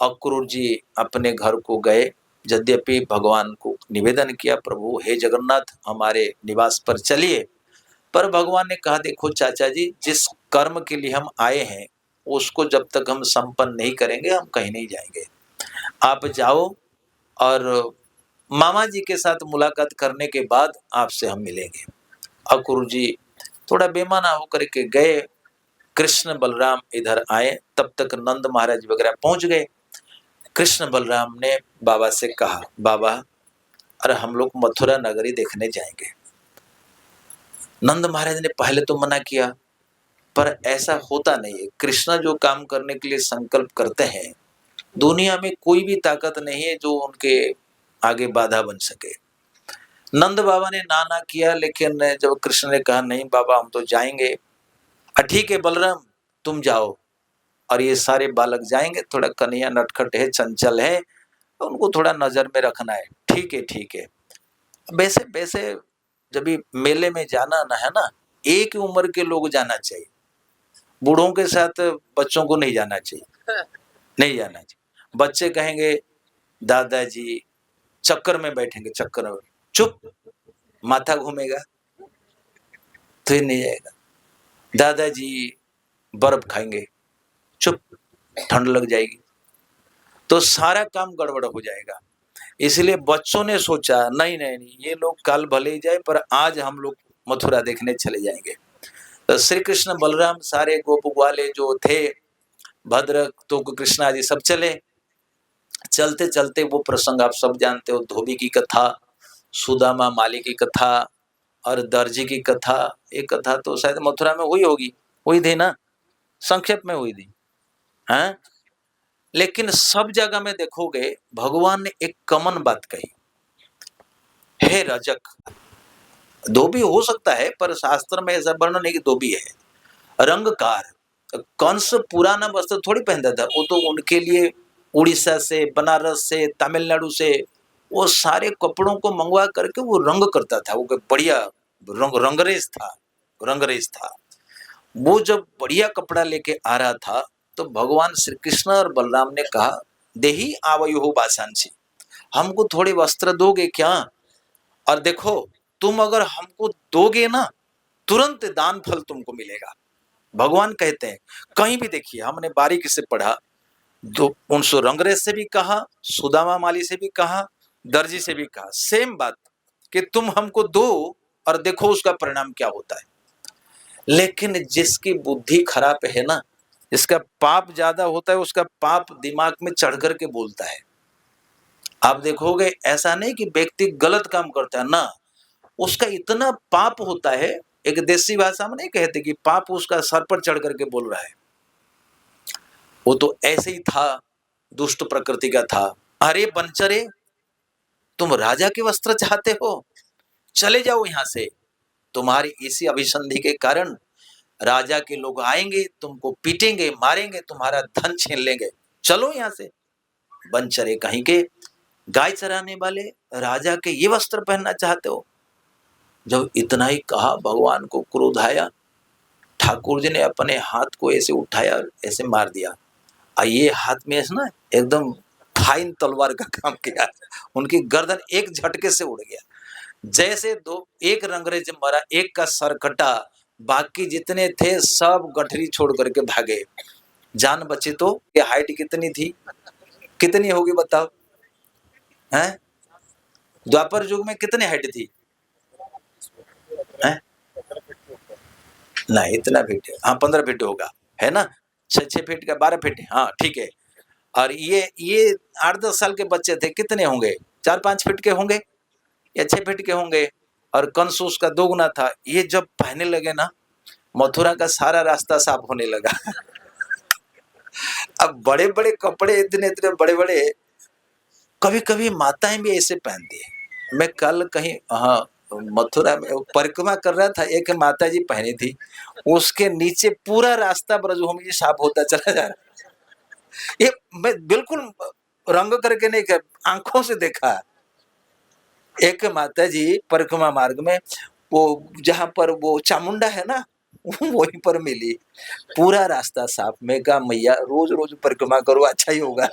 अक्रूर जी अपने घर को गए। यद्यपि भगवान को निवेदन किया, प्रभु हे जगन्नाथ हमारे निवास पर चलिए, पर भगवान ने कहा देखो चाचा जी, जिस कर्म के लिए हम आए हैं उसको जब तक हम संपन्न नहीं करेंगे हम कहीं नहीं जाएंगे। आप जाओ और मामा जी के साथ मुलाकात करने के बाद आपसे हम मिलेंगे। अक्रूर जी थोड़ा बेमाना होकर के गए। कृष्ण बलराम इधर आए, तब तक नंद महाराज वगैरह पहुंच गए। कृष्ण बलराम ने बाबा से कहा, बाबा अरे हम लोग मथुरा नगरी देखने जाएंगे। नंद महाराज ने पहले तो मना किया, पर ऐसा होता नहीं है। कृष्ण जो काम करने के लिए संकल्प करते हैं, दुनिया में कोई भी ताकत नहीं है जो उनके आगे बाधा बन सके। नंद बाबा ने ना किया, लेकिन जब कृष्ण ने कहा नहीं बाबा हम तो जाएंगे, ठीक है बलराम तुम जाओ और ये सारे बालक जाएंगे, थोड़ा कन्हैया नटखट है, चंचल है, उनको थोड़ा नजर में रखना है। ठीक है ठीक है। वैसे वैसे जब भी मेले में जाना ना है ना, एक उम्र के लोग जाना चाहिए, बूढ़ों के साथ बच्चों को नहीं जाना चाहिए, नहीं जाना चाहिए। बच्चे कहेंगे दादाजी, चक्कर में बैठेंगे, चक्कर में चुप, माथा घूमेगा तो ही नहीं जाएगा। दादाजी बर्फ खाएंगे, चुप, ठंड लग जाएगी, तो सारा काम गड़बड़ हो जाएगा। इसलिए बच्चों ने सोचा नहीं नहीं नहीं, ये लोग कल भले ही जाए पर आज हम लोग मथुरा देखने चले जाएंगे। तो श्री कृष्ण बलराम सारे गोप ग्वाले जो थे, भद्र तो कृष्ण आदि सब चले। चलते चलते वो प्रसंग आप सब जानते हो, धोबी की कथा, सुदामा माली की कथा और दर्जी की कथा। एक कथा तो शायद मथुरा में हुई होगी, हुई थी ना, संक्षेप में हुई थी, हाँ। लेकिन सब जगह में देखोगे भगवान ने एक कॉमन बात कही, हे रजक। धोबी हो सकता है पर शास्त्र में ऐसा वर्णन नहीं कि धोबी है। रंगकार, कंस पुराना वस्त्र थोड़ी पहनता था, वो तो उनके लिए उड़ीसा से, बनारस से, तमिलनाडु से वो सारे कपड़ों को मंगवा करके वो रंग करता था, वो बढ़िया रंगरेज था। रंगरेज था। वो जब बढ़िया कपड़ा लेके आ रहा था तो भगवान श्री कृष्ण और बलराम ने कहा, देही आवयुः वासांसी, हमको थोड़े वस्त्र दोगे क्या? और देखो, तुम अगर हमको दोगे ना, तुरंत दान फल तुमको मिलेगा। भगवान कहते हैं, कहीं भी देखिए, हमने बारीकी से पढ़ा, तो उनसे रंगरेज से भी कहा, सुदामा माली से भी कहा, दर्जी से भी कहा, सेम बात कि तुम हमको दो और देखो उसका परिणाम क्या होता है। लेकिन जिसकी बुद्धि खराब है ना, जिसका पाप ज्यादा होता है, उसका पाप दिमाग में चढ़ करके बोलता है। आप देखोगे, ऐसा नहीं कि व्यक्ति गलत काम करता है ना, उसका इतना पाप होता है, एक देसी भाषा में नहीं कहते कि पाप उसका सर पर चढ़ करके बोल रहा है। वो तो ऐसे ही था, दुष्ट प्रकृति का था। अरे बनचरे, तुम राजा के वस्त्र चाहते हो, चले जाओ यहां से। तुम्हारी इसी अभिसंधि के कारण राजा के लोग आएंगे, तुमको पीटेंगे, मारेंगे, तुम्हारा धन छीन लेंगे, चलो यहां से। बनचरे कहीं के, गाय चराने वाले राजा के ये वस्त्र पहनना चाहते हो? जब इतना ही कहा, भगवान को क्रोध आया, ठाकुर जी ने अपने हाथ को ऐसे उठाया और ऐसे मार दिया। और ये हाथ में ना एकदम फाइन तलवार का काम किया, उनकी गर्दन एक झटके से उड़ गया। जैसे दो एक रंगरेज मरा, एक का सर कटा, बाकी जितने थे सब गठरी छोड़ करके भागे, जान बची। तो ये हाइट कितनी थी, कितनी होगी बताओ? हैं? द्वापर युग में कितनी हाइट थी? हैं? नहीं, इतना फीट, हाँ 15 फीट होगा, है ना? 6 फीट का 12 फीट, हाँ ठीक है। और ये 8-10 साल के बच्चे थे, कितने होंगे? 4-5 फीट के होंगे या 6 फीट के होंगे। और कंस उसका 2 गुना था। ये जब पहने लगे ना, मथुरा का सारा रास्ता साफ होने लगा। अब बड़े बड़े कपड़े, इतने इतने बड़े बड़े, कभी कभी माताएं भी ऐसे पहनती है। मैं कल कहीं, हाँ, मथुरा में परिक्रमा कर रहा था, एक माता जी पहनी थी, उसके नीचे पूरा रास्ता ब्रजभूमि साफ होता चला जा रहा। ये मैं बिल्कुल रंग करके नहीं कर, आंखों से देखा। एक माता जी परिक्रमा मार्ग में, वो जहां पर वो चामुंडा है ना, वहीं पर मिली, पूरा रास्ता साफ। मैं कहा, मैया रोज रोज परिक्रमा करो, अच्छा ही होगा।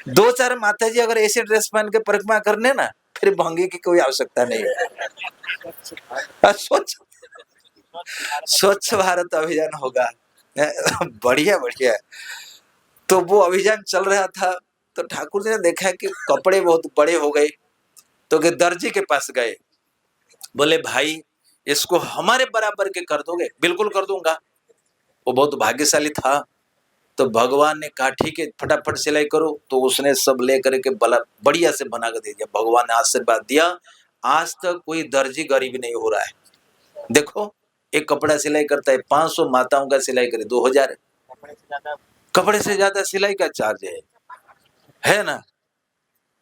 2-4 माता जी अगर ऐसे ड्रेस पहन के परिक्रमा करने ना, फिर भंगी की कोई आवश्यकता नहीं है। स्वच्छ स्वच्छ भारत अभियान होगा। बढ़िया बढ़िया। तो वो अभियान चल रहा था, तो ठाकुर जी ने देखा कि कपड़े बहुत बड़े हो गए, तो के दर्जी के पास गए, बोले भाई इसको हमारे बराबर के कर दोगे? बिल्कुल कर दूंगा। वो बहुत भाग्यशाली था। तो भगवान ने कहा ठीक है, फटाफट सिलाई करो। तो उसने सब लेकर के बढ़िया से बना कर दे दिया। भगवान ने आशीर्वाद दिया, आज तक कोई दर्जी गरीब नहीं हो रहा है। देखो, एक कपड़ा सिलाई करता है 500, माताओं का सिलाई करे 2000। कपड़े से ज्यादा सिलाई का चार्ज है ना?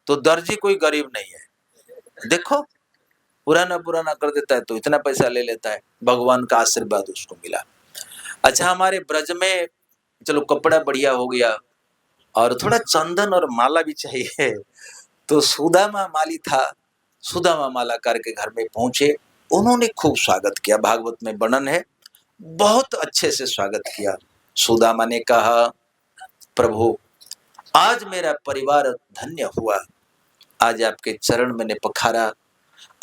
तो दर्जी कोई गरीब नहीं है। देखो, पुराना पुराना कर देता है तो इतना पैसा ले लेता है। भगवान का आशीर्वाद उसको मिला। अच्छा, हमारे ब्रज में चलो कपड़ा बढ़िया हो गया, और थोड़ा चंदन और माला भी चाहिए। तो सुदामा माली था, सुदामा मालाकार के घर में पहुंचे, उन्होंने खूब स्वागत किया। भागवत में वर्णन है, बहुत अच्छे से स्वागत किया। सुदामा ने कहा, प्रभु आज मेरा परिवार धन्य हुआ, आज आपके चरण मैंने पखारा,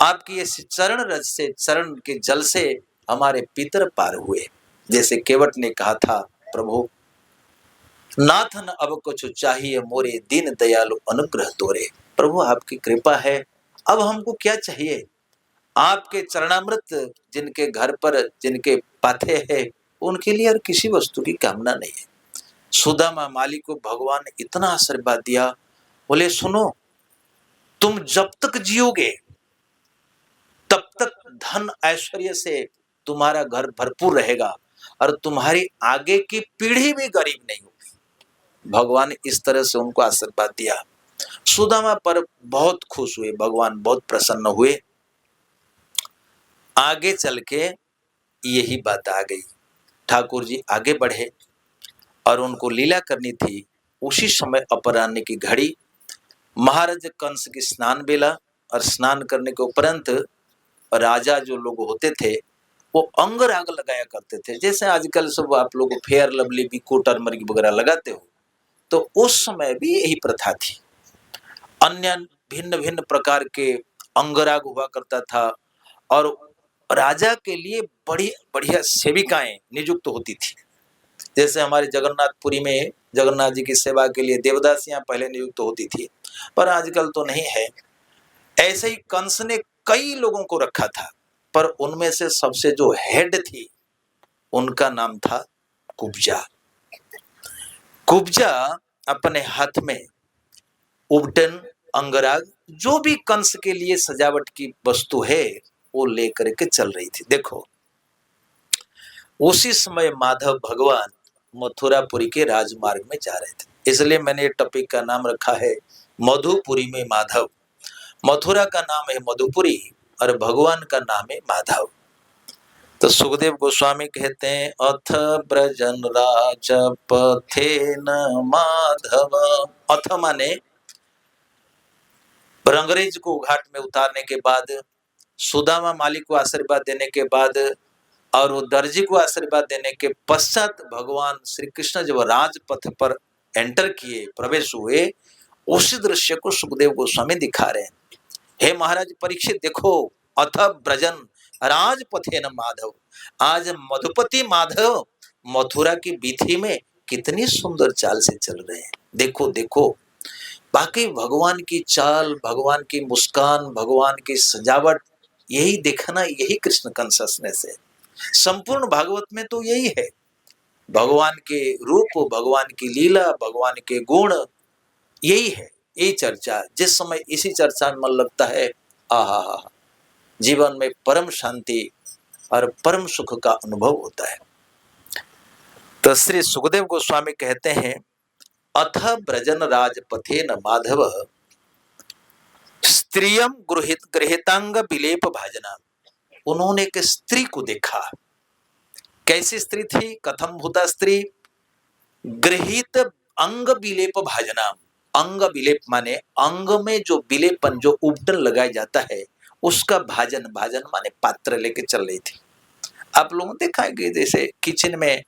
आपकी इस चरण रज से, चरण के जल से हमारे पितर पार हुए। जैसे केवट ने कहा था, प्रभु नाथन अब कुछ चाहिए मोरे, दीन दयालु अनुग्रह तोरे। प्रभु आपकी कृपा है, अब हमको क्या चाहिए? आपके चरणामृत जिनके घर पर, जिनके पाथे है, उनके लिए और किसी वस्तु की कामना नहीं है। सुदामा माली को भगवान ने इतना आशीर्वाद दिया, बोले सुनो, तुम जब तक जियोगे तब तक धन ऐश्वर्य से तुम्हारा घर भरपूर रहेगा, और तुम्हारी आगे की पीढ़ी भी गरीब नहीं होगी। भगवान इस तरह से उनको आशीर्वाद दिया। सुदामा पर बहुत खुश हुए, भगवान बहुत प्रसन्न हुए। आगे चल के यही बात आ गई। ठाकुर जी आगे बढ़े और उनको लीला करनी थी। उसी समय अपराह्न की घड़ी, महाराज कंस की स्नान बेला, और स्नान करने के उपरांत राजा जो लोग होते थे वो अंगराग लगाया करते थे, जैसे आजकल सब आप लोग फेयर लवली बिको टर्मरिक वगैरह लगाते हो, तो उस समय भी यही प्रथा थी। अन्य भिन्न भिन्न प्रकार के अंगराग हुआ करता था और राजा के लिए बड़ी बढ़िया सेविकाएं नियुक्त होती थी। जैसे हमारे जगन्नाथपुरी में जगन्नाथ जी की सेवा के लिए देवदासियां पहले नियुक्त होती थी, पर आजकल तो नहीं है। ऐसे ही कंस ने कई लोगों को रखा था, पर उनमें से सबसे जो हेड थी उनका नाम था कुब्जा। कुब्जा अपने हाथ में उबटन, अंगराग, जो भी कंस के लिए सजावट की वस्तु है वो लेकर के चल रही थी। देखो, उसी समय माधव भगवान मथुरापुरी के राजमार्ग में जा रहे थे, इसलिए मैंने ये टॉपिक का नाम रखा है मधुपुरी में माधव। मथुरा का नाम है मधुपुरी और भगवान का नाम है माधव। तो सुखदेव गोस्वामी कहते हैं, अथ ब्रजन राज पथे न माधव। अथ माने रंगरेज को घाट में उतारने के बाद, सुदामा मालिक को आशीर्वाद देने के बाद और वो दर्जी को आशीर्वाद देने के पश्चात भगवान श्री कृष्ण जब राजपथ पर एंटर किए, प्रवेश हुए, उसी दृश्य को सुखदेव गोस्वामी दिखा रहे हैं। हे महाराज परीक्षित, देखो, अथ ब्रजन राजपथे न माधव, आज मधुपति माधव मथुरा की वीथी में कितनी सुंदर चाल से चल रहे हैं। देखो देखो, बाकी भगवान की चाल, भगवान की मुस्कान, भगवान की सजावट, यही देखना, यही कृष्ण कॉन्शसनेस है। संपूर्ण भागवत में तो यही है, भगवान के रूप, भगवान की लीला, भगवान के गुण, यही है, यही चर्चा। जिस समय इसी चर्चा में मन लगता है, आहा, जीवन में परम शांति और परम सुख का अनुभव होता है। तो श्री सुखदेव गोस्वामी कहते हैं, अथ ब्रजन राजपथे न माधव स्त्रियम गृहितांग विलेप भाजना। उन्होंने एक स्त्री को देखा। कैसी स्त्री थी? कथम भूता स्त्री? गृहित अंग विलेप भाजना। अंग विलेप माने अंग में जो विलेपन, जो उपटन लगाया जाता है, उसका भाजन, भाजन माने पात्र लेके चल रही थी। आप लोगों ने देखा है कि जैसे किचन में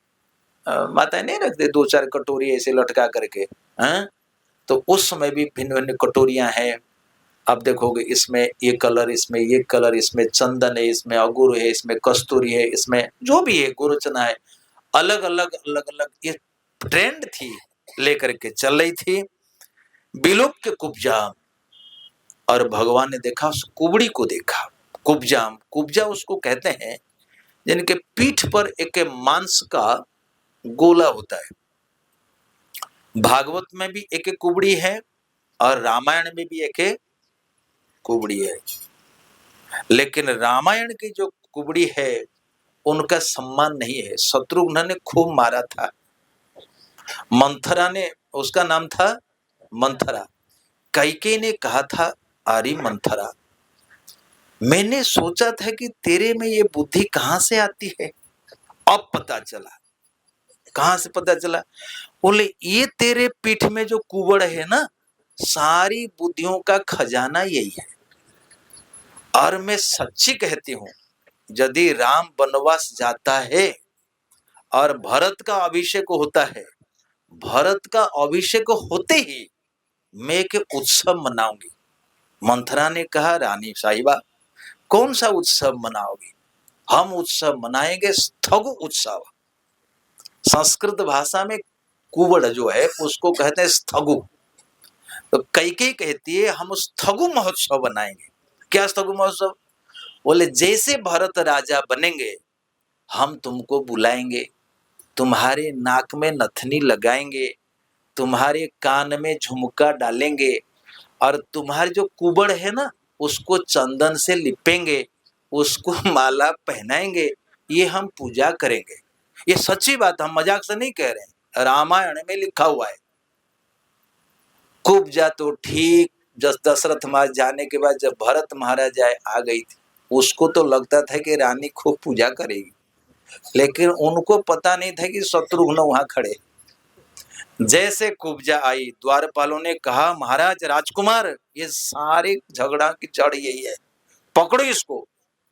माताएं नहीं रखते 2-4 कटोरी ऐसे लटका करके, हैं? तो उस समय भी भिन्न भिन्न कटोरियां हैं। आप देखोगे इसमें ये कलर, इसमें ये कलर, इसमें चंदन है, इसमें अगुर है, इसमें कस्तूरी है, इसमें जो भी है, गुरुचना है, अलग अलग अलग अलग, ये ट्रेंड थी, लेकर के चल रही थी। विलुप्त के कुब्जाम, और भगवान ने देखा उस कुबड़ी को देखा। कुब्जाम, कुब्जा उसको कहते हैं जिनके पीठ पर एक मांस का गोला होता है। भागवत में भी एक कुबड़ी है और रामायण में भी एक कुबड़ी है, लेकिन रामायण की जो कुबड़ी है उनका सम्मान नहीं है। शत्रुघ्न ने खूब मारा था, मंथरा ने, उसका नाम था मंथरा। कैकेयी ने कहा था, अरे मंथरा, मैंने सोचा था कि तेरे में ये बुद्धि कहां से आती है, अब पता चला। कहां से पता चला? बोले, ये तेरे पीठ में जो कुबड़ है ना, सारी बुद्धियों का खजाना यही है। और मैं सच्ची कहती हूं, यदि राम वनवास जाता है और भरत का अभिषेक होता है, भरत का अभिषेक होते ही मैं एक उत्सव मनाऊंगी। मंथरा ने कहा, रानी साहिबा, कौन सा उत्सव मनाओगी? हम उत्सव मनाएंगे स्थगु उत्सव। संस्कृत भाषा में कुबड़ जो है उसको कहते हैं स्थगु। तो कैकेयी कहती है, हम स्थगु महोत्सव बनाएंगे। क्या स्थगु महोत्सव? बोले, जैसे भरत राजा बनेंगे हम तुमको बुलाएंगे, तुम्हारे नाक में नथनी लगाएंगे, तुम्हारे कान में झुमका डालेंगे, और तुम्हारे जो कुबड़ है ना उसको चंदन से लिपेंगे, उसको माला पहनाएंगे, ये हम पूजा करेंगे। ये सच्ची बात, हम मजाक से नहीं कह रहे हैं, रामायण में लिखा हुआ है। कुब्जा तो ठीक दशरथ महाराज जाने के बाद जब भरत महाराज आ गई थी, उसको तो लगता था कि रानी खूब पूजा करेगी, लेकिन उनको पता नहीं था कि शत्रुघ्न वहां खड़े। जैसे कुब्जा आई, द्वारपालों ने कहा, महाराज राजकुमार, ये सारे झगड़ा की जड़ यही है, पकड़ो इसको।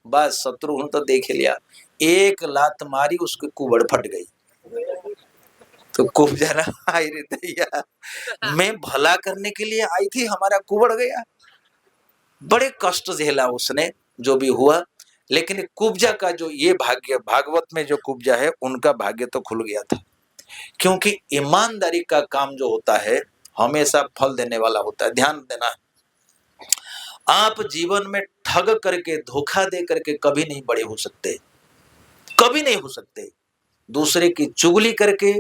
बस शत्रुघ्न तो देख लिया, एक लात मारी, उसकी कुबड़ फट गई। तो कुब्जा ना, आई रे दैया, मैं भला करने के लिए आई थी, हमारा कुबड़ गया। बड़े कष्ट झेला उसने, जो भी हुआ। लेकिन कुब्जा का जो ये भाग्य, भागवत में जो कुब्जा है, उनका भाग्य तो खुल गया था। क्योंकि ईमानदारी का काम जो होता है हमेशा फल देने वाला होता है। ध्यान देना, आप जीवन में ठग करके, धोखा दे करके कभी नहीं बड़े हो सकते, कभी नहीं हो सकते। दूसरे की चुगली करके,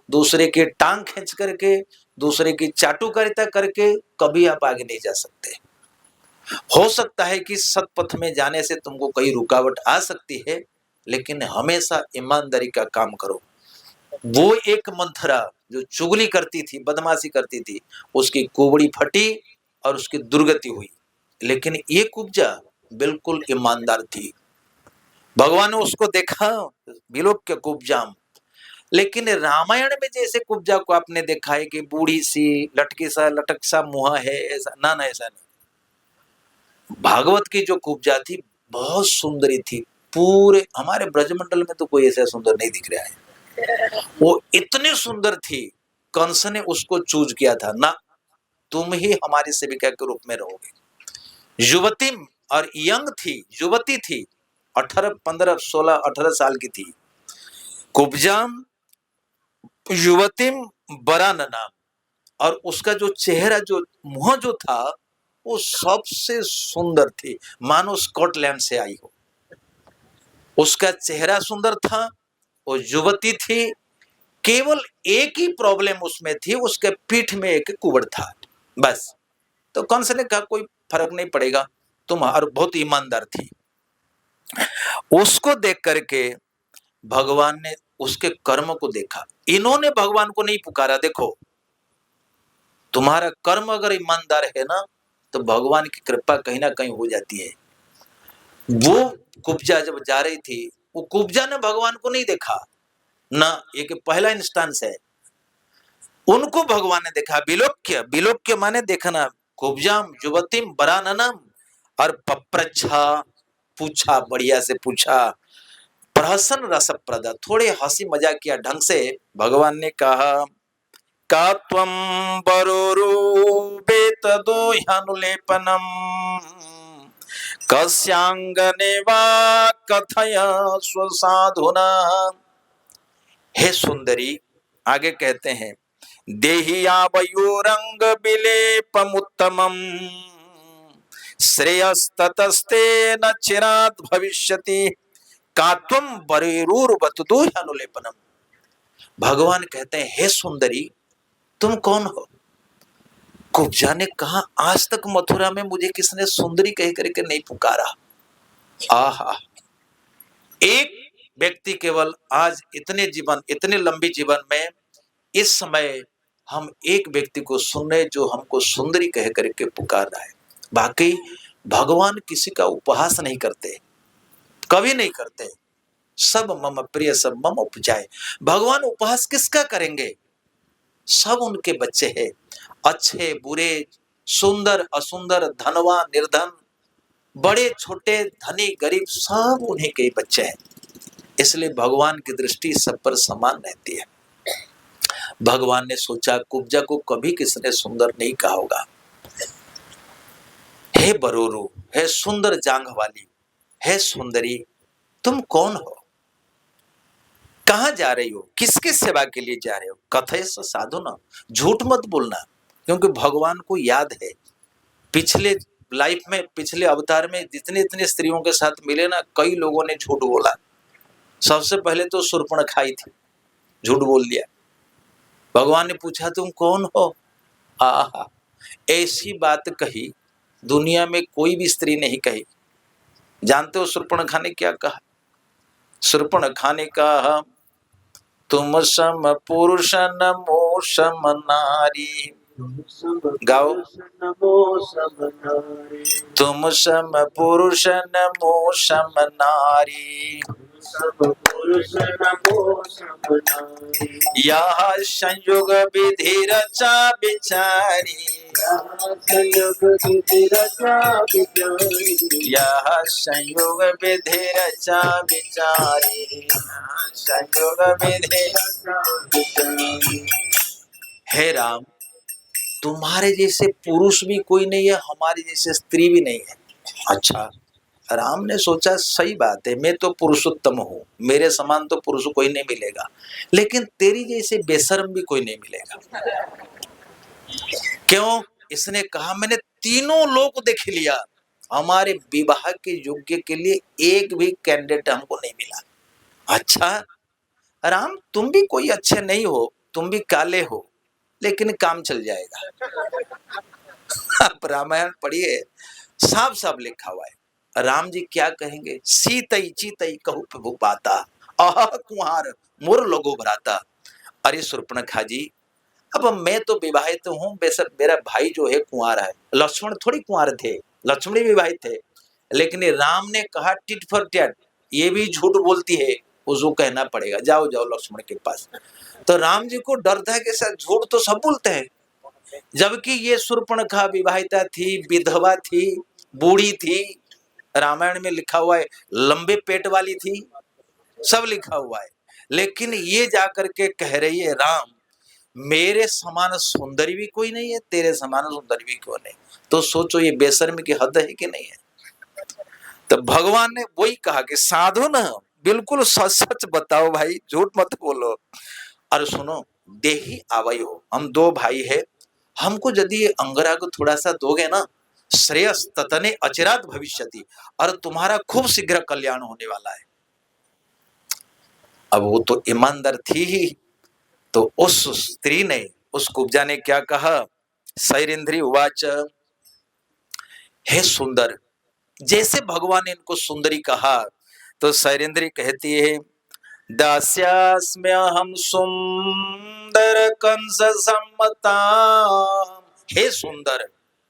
दूसरे के टांग खींच करके, दूसरे की चाटुकारिता करके कभी आप आगे नहीं जा सकते। हो सकता है कि सत्पथ में जाने से तुमको कई रुकावट आ सकती है, लेकिन हमेशा ईमानदारी का काम करो। वो एक मंथरा जो चुगली करती थी, बदमाशी करती थी, उसकी कुबड़ी फटी और उसकी दुर्गति हुई। लेकिन ये कुब्जा बिल्कुल ईमानदार थी। भगवान ने उसको देखा, विलोक्य कुब्जाम। लेकिन रामायण में जैसे कुब्जा को आपने देखा है कि बूढ़ी सी, लटकी सा, लटक सा मुहा है, ऐसा ना, ऐसा नहीं। भागवत की जो कुब्जा थी बहुत सुंदरी थी। पूरे हमारे ब्रजमंडल में तो कोई ऐसा सुंदर नहीं दिख रहा है। वो इतनी सुंदर थी, कंस ने उसको चूज किया था ना, तुम ही हमारी सेविका के रूप में रहोगे। युवती और यंग थी, युवती थी, 18, 15, 16, 18 साल की थी। कुब्जाम युवतीम बरान नाम, और उसका जो चेहरा, जो मुंह जो था, वो सबसे सुंदर थी, मानो स्कॉटलैंड से आई हो। उसका चेहरा सुंदर था, वो युवती थी। केवल एक ही प्रॉब्लम उसमें थी, उसके पीठ में एक कुबड़ था, बस। तो कंस ने कहा कोई फर्क नहीं पड़ेगा, तुम, और बहुत ईमानदार थी। उसको देख करके भगवान ने उसके कर्म को देखा। इन्होंने भगवान को नहीं पुकारा। देखो, तुम्हारा कर्म अगर ईमानदार है ना, तो भगवान की कृपा कहीं ना कहीं हो जाती है। वो कुब्जा जब जा रही थी, वो कुब्जा ने भगवान को नहीं देखा ना, एक पहला इंस्टेंस है। उनको भगवान ने देखा। विलोक्य, विलोक्य माने देखना। कुब्जाम युवतीम बराननम, और पप्रच्छा, पूछा, बढ़िया से पूछा। प्रहसन रसप्रद, थोड़े हंसी मजाक किया ढंग से भगवान ने कहा, का त्वं वरोरूपेत दोह्यानुलेपनम कस्यांगने वा कथय स्वसाधुना। हे सुंदरी, आगे कहते हैं, देहियावयोरंग विलेपमुत्तमम श्रेयस्ततस्ते न चिरात् भविष्यति का त्वं वरेरूर्वत दोह्यानुलेपनम। भगवान कहते हैं, हे सुंदरी, तुम कौन हो? कुब्जा ने कहा, आज तक मथुरा में मुझे किसने सुंदरी कह करके नहीं पुकारा। आहा, एक व्यक्ति केवल आज इतने जीवन, इतने लंबी जीवन में, इस समय हम एक व्यक्ति को सुन रहे जो हमको सुंदरी कह करके पुकार रहा है। बाकी भगवान किसी का उपहास नहीं करते, कभी नहीं करते। सब मम प्रिय, सब मम उपजाए। भगवान उपहास किसका करेंगे? सब उनके बच्चे हैं, अच्छे बुरे, सुंदर असुंदर, धनवान निर्धन, बड़े छोटे, धनी गरीब, सब उन्हीं के बच्चे हैं। इसलिए भगवान की दृष्टि सब पर समान रहती है। भगवान ने सोचा, कुब्जा को कभी किसने सुंदर नहीं कहा होगा। हे बरोरू, हे सुंदर जांघ वाली, हे सुंदरी, तुम कौन हो? कहां जा रही हो? किसकी सेवा के लिए जा रहे हो? कथय साधु ना, झूठ मत बोलना, क्योंकि भगवान को याद है पिछले लाइफ में, पिछले अवतार में जितने इतने स्त्रियों के साथ मिले ना, कई लोगों ने झूठ बोला। सबसे पहले तो शूर्पणखा थी, झूठ बोल दिया। भगवान ने पूछा, तुम कौन हो? आहा, ऐसी बात कही दुनिया में कोई भी स्त्री नहीं कही। जानते हो शूर्पणखा ने क्या कहा? शूर्पणखा ने कहा, तुम सम पुरुष नमो सम नारी, गाओ। नमो सब नारी, तुम सम पुरुष नमो सम नारी, सब पुरुष नमो सब नारी, यह संयोग विधि रचा बिचारी, संयोग विधि रचा विचारी, यह संयोग विधि रचा बिचारी, संयोग विधि। रचा विचारी। हे राम, तुम्हारे जैसे पुरुष भी कोई नहीं है, हमारी जैसे स्त्री भी नहीं है। अच्छा, राम ने सोचा सही बात है, मैं तो पुरुषोत्तम हूँ, मेरे समान तो पुरुष कोई नहीं मिलेगा, लेकिन तेरी जैसे बेशर्म भी कोई नहीं मिलेगा। क्यों? इसने कहा मैंने तीनों लोक देख लिया, हमारे विवाह के योग्य के लिए एक भी कैंडिडेट हमको नहीं मिला। अच्छा राम, तुम भी कोई अच्छे नहीं हो, तुम भी काले हो, लेकिन काम चल जाएगा। आप रामायण पढ़िए, साफ साफ लिखा हुआ है। राम जी क्या कहेंगे? सीतई चीतई कहू प्रभु पाता, आह कुंहार मोर लोगो भराता। अरे शूर्पणखा जी, अब मैं तो विवाहित हूँ, बेशक मेरा भाई जो है कुंवार है, लक्ष्मण थोड़ी कुंवार थे, लक्ष्मण भी विवाहित थे, लेकिन राम ने कहा टिट फॉर टैट, ये भी झूठ बोलती है, उसको कहना पड़ेगा, जाओ जाओ लक्ष्मण के पास। तो राम जी को डर था कि सर झूठ तो सब बोलते हैं, जबकि ये शूर्पणखा विवाहिता थी, विधवा थी, बूढ़ी थी, रामायण में लिखा हुआ है, लंबे पेट वाली थी, सब लिखा हुआ है, लेकिन ये जाकर के कह रही है राम, मेरे समान सुंदरी भी कोई नहीं है, तेरे समान सुंदरी भी कोई नहीं। तो सोचो ये बेशर्मी की हद है कि नहीं है। तो भगवान ने वही कहा कि साधु न बिल्कुल सच सच बताओ भाई, झूठ मत बोलो। और सुनो, देही आवयो, हम दो भाई है, हमको यदि अंगरा को थोड़ा सा दोगे ना, श्रेयस ततने अचिरात भविष्यति, और तुम्हारा खूब शीघ्र कल्याण होने वाला है। अब वो तो ईमानदार थी ही, तो उस स्त्री ने, उस कुब्जा ने क्या कहा? सैरेंद्री उवाच, हे सुंदर, जैसे भगवान ने इनको सुंदरी कहा, तो सैरेंद्री कहती है, दास्यास्म्यहं सुंदर कंस सम्मता। हे सुंदर,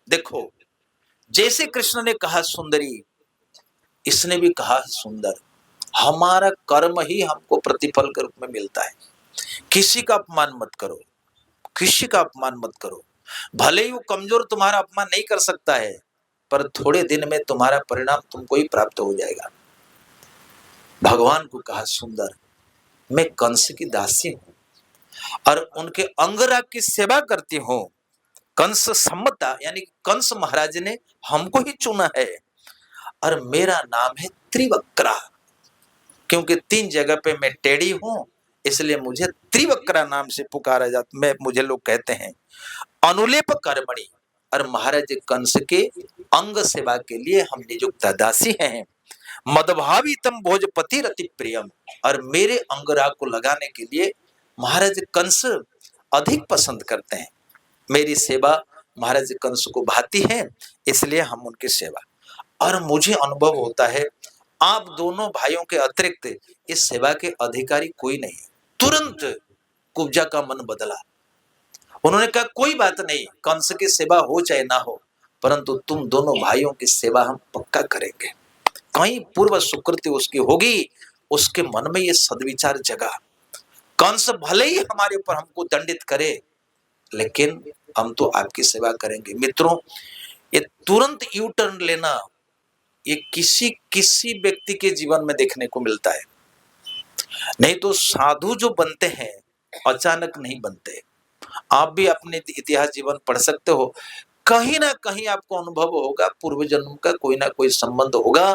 देखो, जैसे कृष्ण ने कहा सुंदरी, इसने भी कहा सुंदर। हमारा कर्म ही हमको प्रतिफल के रूप में मिलता है। किसी का अपमान मत करो, किसी का अपमान मत करो, भले ही वो कमजोर तुम्हारा अपमान नहीं कर सकता है, पर थोड़े दिन में तुम्हारा परिणाम तुमको ही प्राप्त हो जाएगा। भगवान को कहा सुंदर, मैं कंस की दासी हूं और उनके अंगराग की सेवा करती हूं। कंस सम्मता, यानी कंस महाराज ने हमको ही चुना है, और मेरा नाम है त्रिवक्रा, क्योंकि 3 जगह पे मैं टेढ़ी हूं, इसलिए मुझे त्रिवक्रा नाम से पुकारा जाता, मैं मुझे लोग कहते हैं। अनुलेप कर्मणि, और महाराज कंस के अंग सेवा के लिए हम नियुक्त दासी हैं। मदभावितम भोजपति रति प्रियम, और मेरे अंगराग को लगाने के लिए महाराज कंस अधिक पसंद करते हैं। मेरी सेवा महाराज कंस को भाती है, इसलिए हम उनकी सेवा। और मुझे अनुभव होता है आप दोनों भाइयों के अतिरिक्त इस सेवा के अधिकारी कोई नहीं। तुरंत कुब्जा का मन बदला, उन्होंने कहा कोई बात नहीं, कंस की सेवा हो चाहे ना हो, परंतु तुम दोनों भाइयों की सेवा हम पक्का करेंगे। कहीं पूर्व सुकृति उसकी होगी, उसके मन में ये सद्विचार जगा, कंस भले ही हमारे ऊपर हमको दंडित करे, लेकिन हम तो आपकी सेवा करेंगे। मित्रों, ये तुरंत यू टर्न लेना, ये किसी व्यक्ति के जीवन में देखने को मिलता है। नहीं तो साधु जो बनते हैं अचानक नहीं बनते। आप भी अपने इतिहास जीवन पढ़ सकते हो, कहीं ना कहीं आपको अनुभव होगा, पूर्व जन्म का कोई ना कोई संबंध होगा,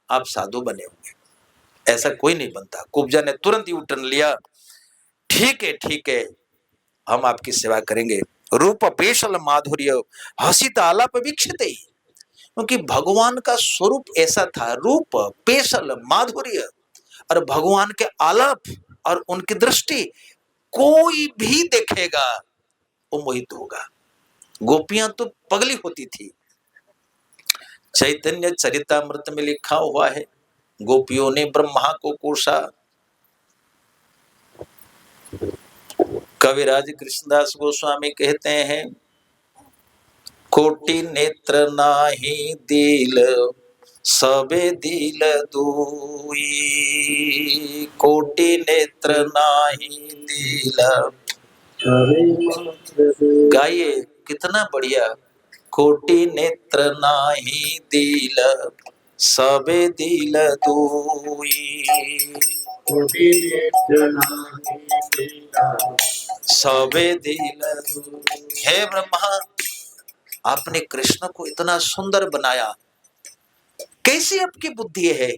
आप साधु बने होंगे। ऐसा कोई नहीं बनता। कुब्जा ने तुरंत यू टर्न लिया, ठीक है, हम आपकी सेवा करेंगे। रूप पेशल माधुर्य हसित आलाप वीक्षिते, क्योंकि भगवान का स्वरूप ऐसा था, रूप पेशल माधुर्य, और भगवान के आलाप और उनकी दृष्टि, कोई भी देखेगा वो मोहित होगा। गोपियां तो पगली होती थी। चैतन्य चरितामृत में लिखा हुआ है, गोपियों ने ब्रह्मा को कोसा। कविराज कृष्णदास गोस्वामी कहते हैं, कोटि नेत्र नाही दिल सबे दिल दुई, कोटि नेत्र नाही दिल। गाइए, कितना बढ़िया। कोटि नेत्र नाही दिल सबे दिल दुई, सबे दिल दुई। हे ब्रह्मा, आपने कृष्ण को इतना सुंदर बनाया, कैसी आपकी बुद्धि है?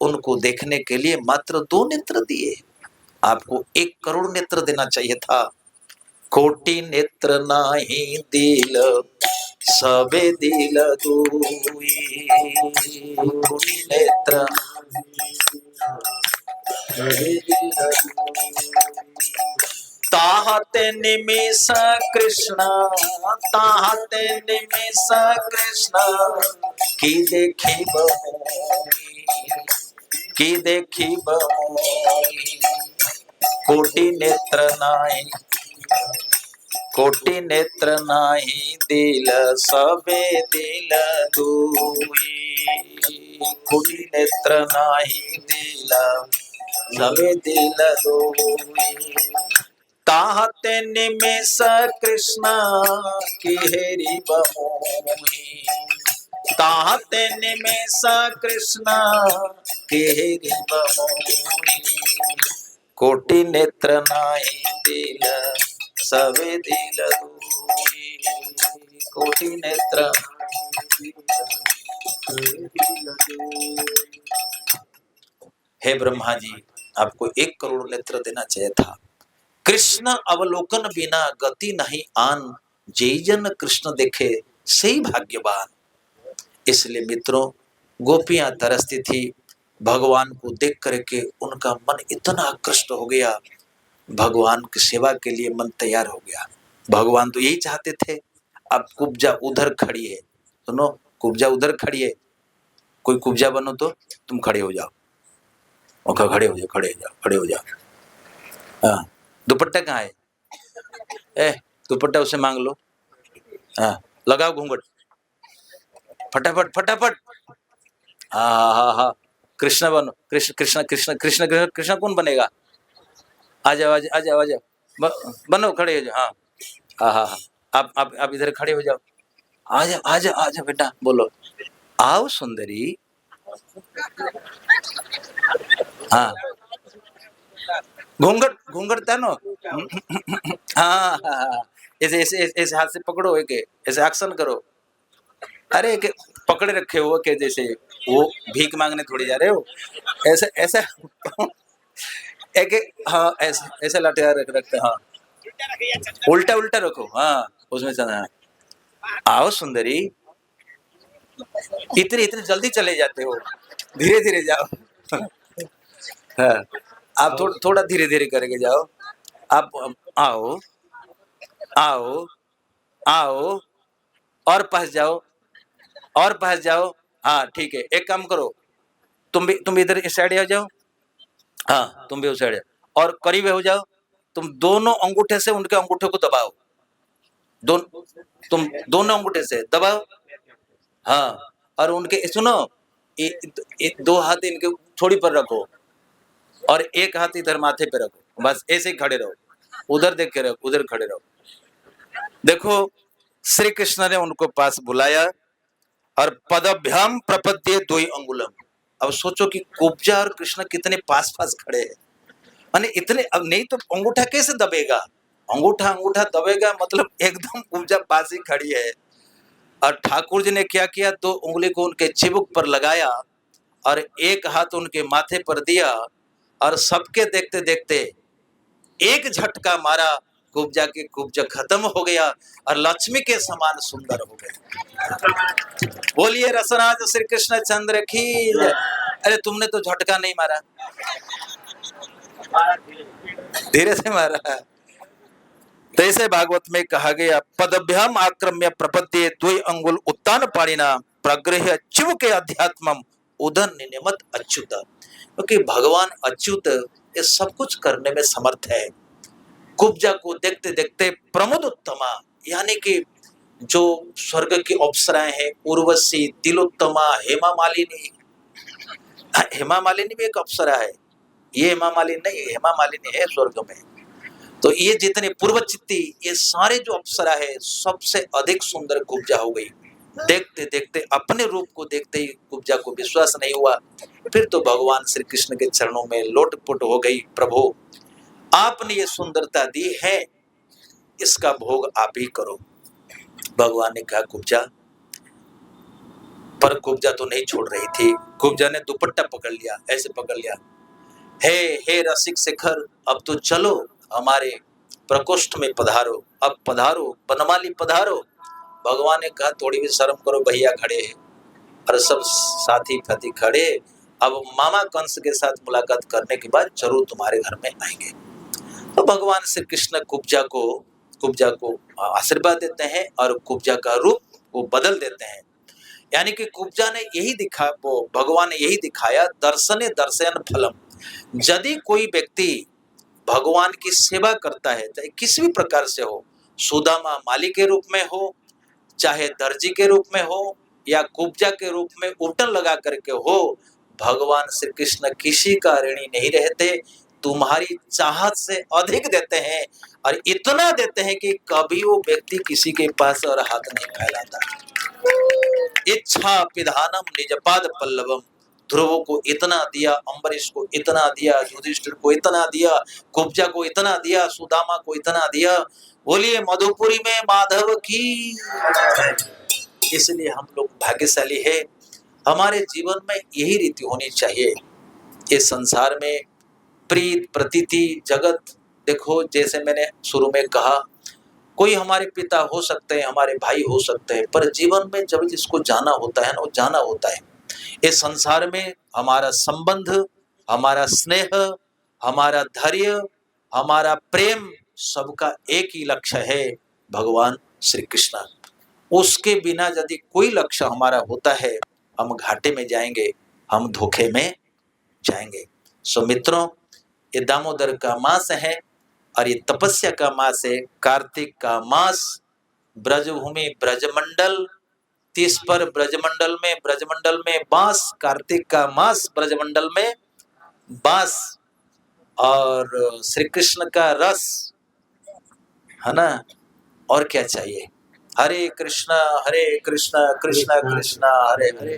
उनको देखने के लिए मात्र 2 नेत्र दिए, आपको 1 करोड़ नेत्र देना चाहिए था। कोटि नेत्र नाही दिल सबे दिल दुई, कोटि नेत्र। ताहते निमिष कृष्ण, ताहते निमिष कृष्ण की देखी बमोई, की देखी बमोई। कोटि नेत्र नाही, कोटि नेत्र नाही दिल सबे दिल दुई, कोटि नेत्र नाही दिल सबे दिल दुई। ताहते निमिष कृष्ण की हेरी बमोई, ताहते निमिष कृष्ण की हेरी बमोई। कोटि नेत्र नाही दिल सबे दिल दुई, कोटि नेत्र। हे ब्रह्मा जी, आपको 1 करोड़ नेत्र देना चाहिए था। कृष्ण अवलोकन बिना गति नहीं आन, जय जन कृष्ण देखे सही भाग्यवान। इसलिए मित्रों, गोपियां तरसती थी, भगवान को देख करके उनका मन इतना आकृष्ट हो गया, भगवान की सेवा के लिए मन तैयार हो गया। भगवान तो यही चाहते थे। अब कुब्जा उधर खड़ी है, सुनो, कुब्जा उधर खड़ी है, कोई कुब्जा बनो तो तुम खड़े हो जाओ, खड़े हो जाओ, खड़े हो जाओ, खड़े हो जाओ। हाँ, दुपट्टा कहाँ है? ए, दुपट्टा उसे मांग लो। हाँ, लगाओ घूंघट, फटाफट फटाफट। हाँ हाँ हाँ, कृष्ण बनो, कृष्ण कृष्ण कृष्ण कृष्ण कृष्ण कृष्ण कौन बनेगा? आ जाओ आ जाओ आ जाओ आ जाओ, बनो, खड़े हो जाओ। हाँ हाँ हाँ हाँ, आप इधर खड़े हो जाओ। आ जाओ आ जाओ आ जाओ बेटा, बोलो, आओ सुंदरी। हाँ, घूंघट घूंघट तानो। हाँ हाँ हाँ, ऐसे ऐसे ऐसे हाथ से पकड़ो, एक ऐसे एक्शन करो। अरे एक पकड़े रखे हो के जैसे वो भीख मांगने थोड़ी जा रहे हो, ऐसे ऐसे एक एक, हाँ ऐसे ऐसे लाठियार रख रखते, हाँ उल्टा उल्टा रखो, हाँ उसमें चलना है। आओ सुंदरी, इतने इतने जल्दी चले जाते हो, धीरे धीरे जाओ। हाँ, आप थोड़ा धीरे धीरे करके जाओ। आप आओ आओ आओ, और पास जाओ, और पास जाओ। हाँ ठीक है, एक काम करो, तुम इधर इस साइड आ जाओ। हाँ, तुम भी उस साइड, और करीब हो जाओ। तुम दोनों अंगूठे से उनके अंगूठे को दबाओ, तुम दोनों अंगूठे से दबाओ। हाँ, और उनके सुनो, दो हाथ इनके थोड़ी पर रखो, और एक हाथ इधर माथे पे रखो, बस ऐसे ही खड़े रहो, उधर देख के रहो, उधर खड़े रहो। देखो, श्री कृष्ण ने उनको पास बुलाया और पदभ्याम प्रपद्ये द्वि अंगुलम। अब सोचो कि कुब्जा और कृष्ण कितने पास पास खड़े हैं, माने इतने, अब नहीं तो अंगूठा कैसे दबेगा? अंगूठा अंगूठा दबेगा मतलब एकदम कुब्जा पास ही खड़ी है। और ठाकुर जी ने क्या किया, 2 उंगली को उनके चिबुक पर लगाया और एक हाथ उनके माथे पर दिया, और सबके देखते देखते एक झटका मारा, कुब्जा के कुब्जा खत्म हो गया और लक्ष्मी के समान सुंदर हो गए। बोलिए रसराज श्री कृष्ण चंद्र की जय। अरे तुमने तो झटका नहीं मारा, धीरे से मारा। तो ऐसे भागवत में कहा गया, पदभ्याम आक्रम्य प्रपद्ये द्वि अंगुल उत्तान पाणिना प्रग्रह चिव के अध्यात्मम उदन नियमत अच्युत। क्योंकि भगवान अच्युत ये सब कुछ करने में समर्थ है। कुब्जा को देखते देखते प्रमोद उत्तमा, यानी कि जो स्वर्ग की अप्सराएं हैं, उर्वशी, तिलोत्तमा, हेमा मालिनी। हेमा मालिनी भी एक अप्सरा है, ये हेमा मालिनी नहीं, हेमा मालिनी है स्वर्ग में। तो ये जितने पूर्वचित्ती, ये सारे जो अप्सरा है, सबसे अधिक सुंदर कुब्जा हो गई। देखते देखते अपने रूप को देखते ही कुब्जा को विश्वास नहीं हुआ, फिर तो भगवान श्री कृष्ण के चरणों में लोटपुट हो गई, प्रभु आपने ये सुंदरता दी है, इसका भोग आप ही करो। भगवान ने कहा कुब्जा, पर कुब्जा तो नहीं छोड़ रही थी। कुब्जा ने दुपट्टा पकड़ लिया, ऐसे पकड़ लिया, हे रसिक शेखर, अब तो चलो हमारे प्रकोष्ठ में पधारो, अब पधारो बनमाली पधारो। भगवान ने कहा थोड़ी भी शर्म करो, भैया खड़े हैं और सब साथी फाथी खड़े, अब मामा कंस के साथ मुलाकात करने के बाद जरूर तुम्हारे घर में आएंगे। तो भगवान श्री कृष्ण कुब्जा को आशीर्वाद देते हैं और कुब्जा का रूप वो बदल देते हैं। यानी कि कुब्जा ने यही भगवान ने यही दिखाया, दर्शने दर्शन फलम। यदि कोई व्यक्ति भगवान की सेवा करता है, चाहे किसी भी प्रकार से हो, सुदामा माली के रूप में हो, चाहे दर्जी के रूप में हो, या कुब्जा के रूप में उल्टन लगा करके हो, भगवान श्री कृष्ण किसी का ऋणी नहीं रहते, तुम्हारी चाहत से अधिक देते हैं, और इतना देते हैं कि कभी वो व्यक्ति किसी के पास और हाथ नहीं फैलाता। इच्छा पिधानम निजपाद पल्लवम, ध्रुव को इतना दिया, अम्बरीश को इतना दिया, युधिष्ठिर को इतना दिया, कुब्जा को इतना दिया, सुदामा को इतना दिया। बोलिए मधुपुरी में माधव की। इसलिए हम लोग भाग्यशाली है, हमारे जीवन में यही रीति होनी चाहिए। इस संसार में प्रीत प्रतीति जगत, देखो जैसे मैंने शुरू में कहा, कोई हमारे पिता हो सकते हैं, हमारे भाई हो सकते हैं, पर जीवन में जब जिसको जाना होता है ना, वो जाना होता है। इस संसार में हमारा संबंध, हमारा स्नेह, हमारा धैर्य, हमारा प्रेम, सबका एक ही लक्ष्य है, भगवान श्री कृष्ण। उसके बिना यदि कोई लक्ष्य हमारा होता है, हम घाटे में जाएंगे, हम धोखे में जाएंगे। सो मित्रों, ये दामोदर का मास है और ये तपस्या का मास है, कार्तिक का मास, ब्रजभूमि ब्रजमंडल, 30 पर ब्रजमंडल में बांस, कार्तिक का मास ब्रजमंडल में बांस, और श्री कृष्ण का रस है ना, और क्या चाहिए। हरे कृष्णा कृष्ण कृष्ण हरे हरे,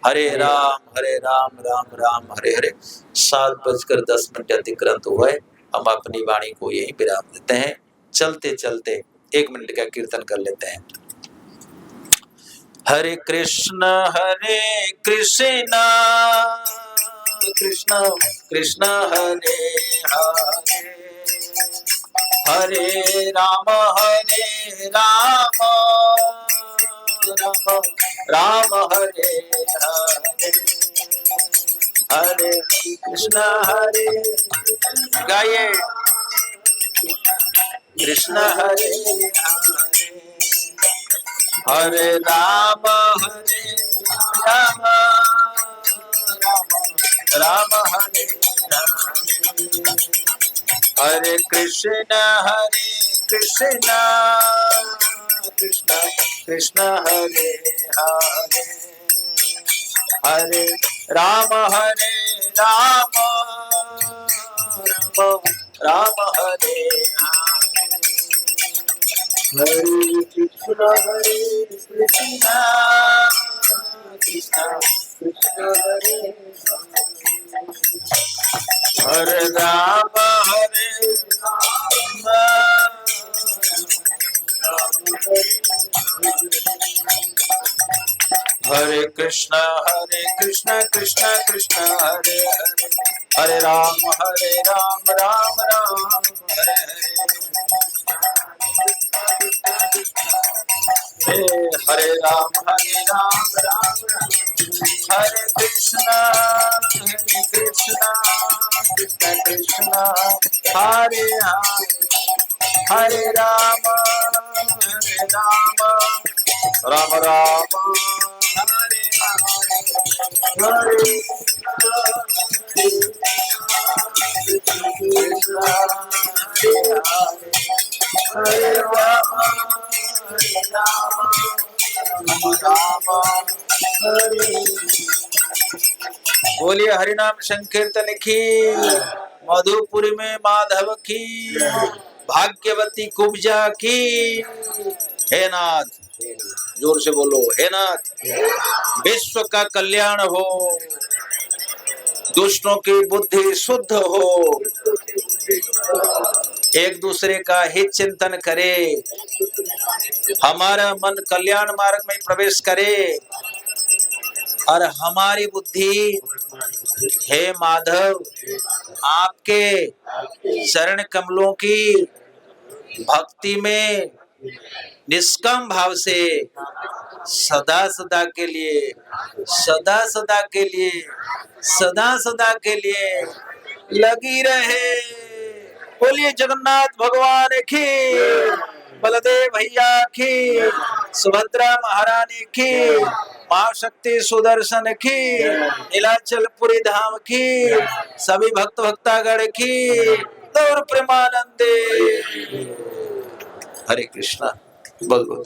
हरे राम राम राम हरे हरे। 7:10 अतिक्रांत हुए, हम अपनी वाणी को यही विराम देते हैं। चलते चलते 1 मिनट का कीर्तन कर लेते हैं। हरे कृष्ण कृष्ण कृष्ण हरे हरे, हरे राम राम राम हरे हरे, हरे कृष्ण गाइए, कृष्ण हरे हरे, हरे राम राम राम हरे हरे, हरे कृष्ण कृष्ण कृष्ण हरे हरे, हरे राम राम राम हरे हरे, हरे कृष्ण कृष्ण कृष्ण हरे हरे राम हरे कृष्ण कृष्ण कृष्ण हरे हरे, हरे राम राम हरे हरे, हरे राम राम हरे कृष्ण कृष्ण कृष्ण हरे हरे, हरे राम राम राम हरे हरे, हरे हरे, हरे राम बोलिए हरिनाम संकीर्तन की, मधुपुरी में माधव की, भाग्यवती कुब्जा की। हे नाथ, जोर से बोलो, हे नाथ, विश्व का कल्याण हो, दुष्टों की बुद्धि शुद्ध हो, एक दूसरे का हित चिंतन करे, हमारा मन कल्याण मार्ग में प्रवेश करे और हमारी बुद्धि, हे माधव, आपके चरण कमलों की भक्ति में निष्काम भाव से सदा सदा के लिए, सदा सदा के लिए, सदा सदा के लिए लगी रहे। बोलिए जगन्नाथ भगवान की, बलदेव भैया की, सुभद्रा महारानी की, मां शक्ति सुदर्शन की, नीलाचलपुरी धाम की, सभी भक्त भक्तागण की, गौर प्रेमानंदे। हरे कृष्णा। बोल बोल।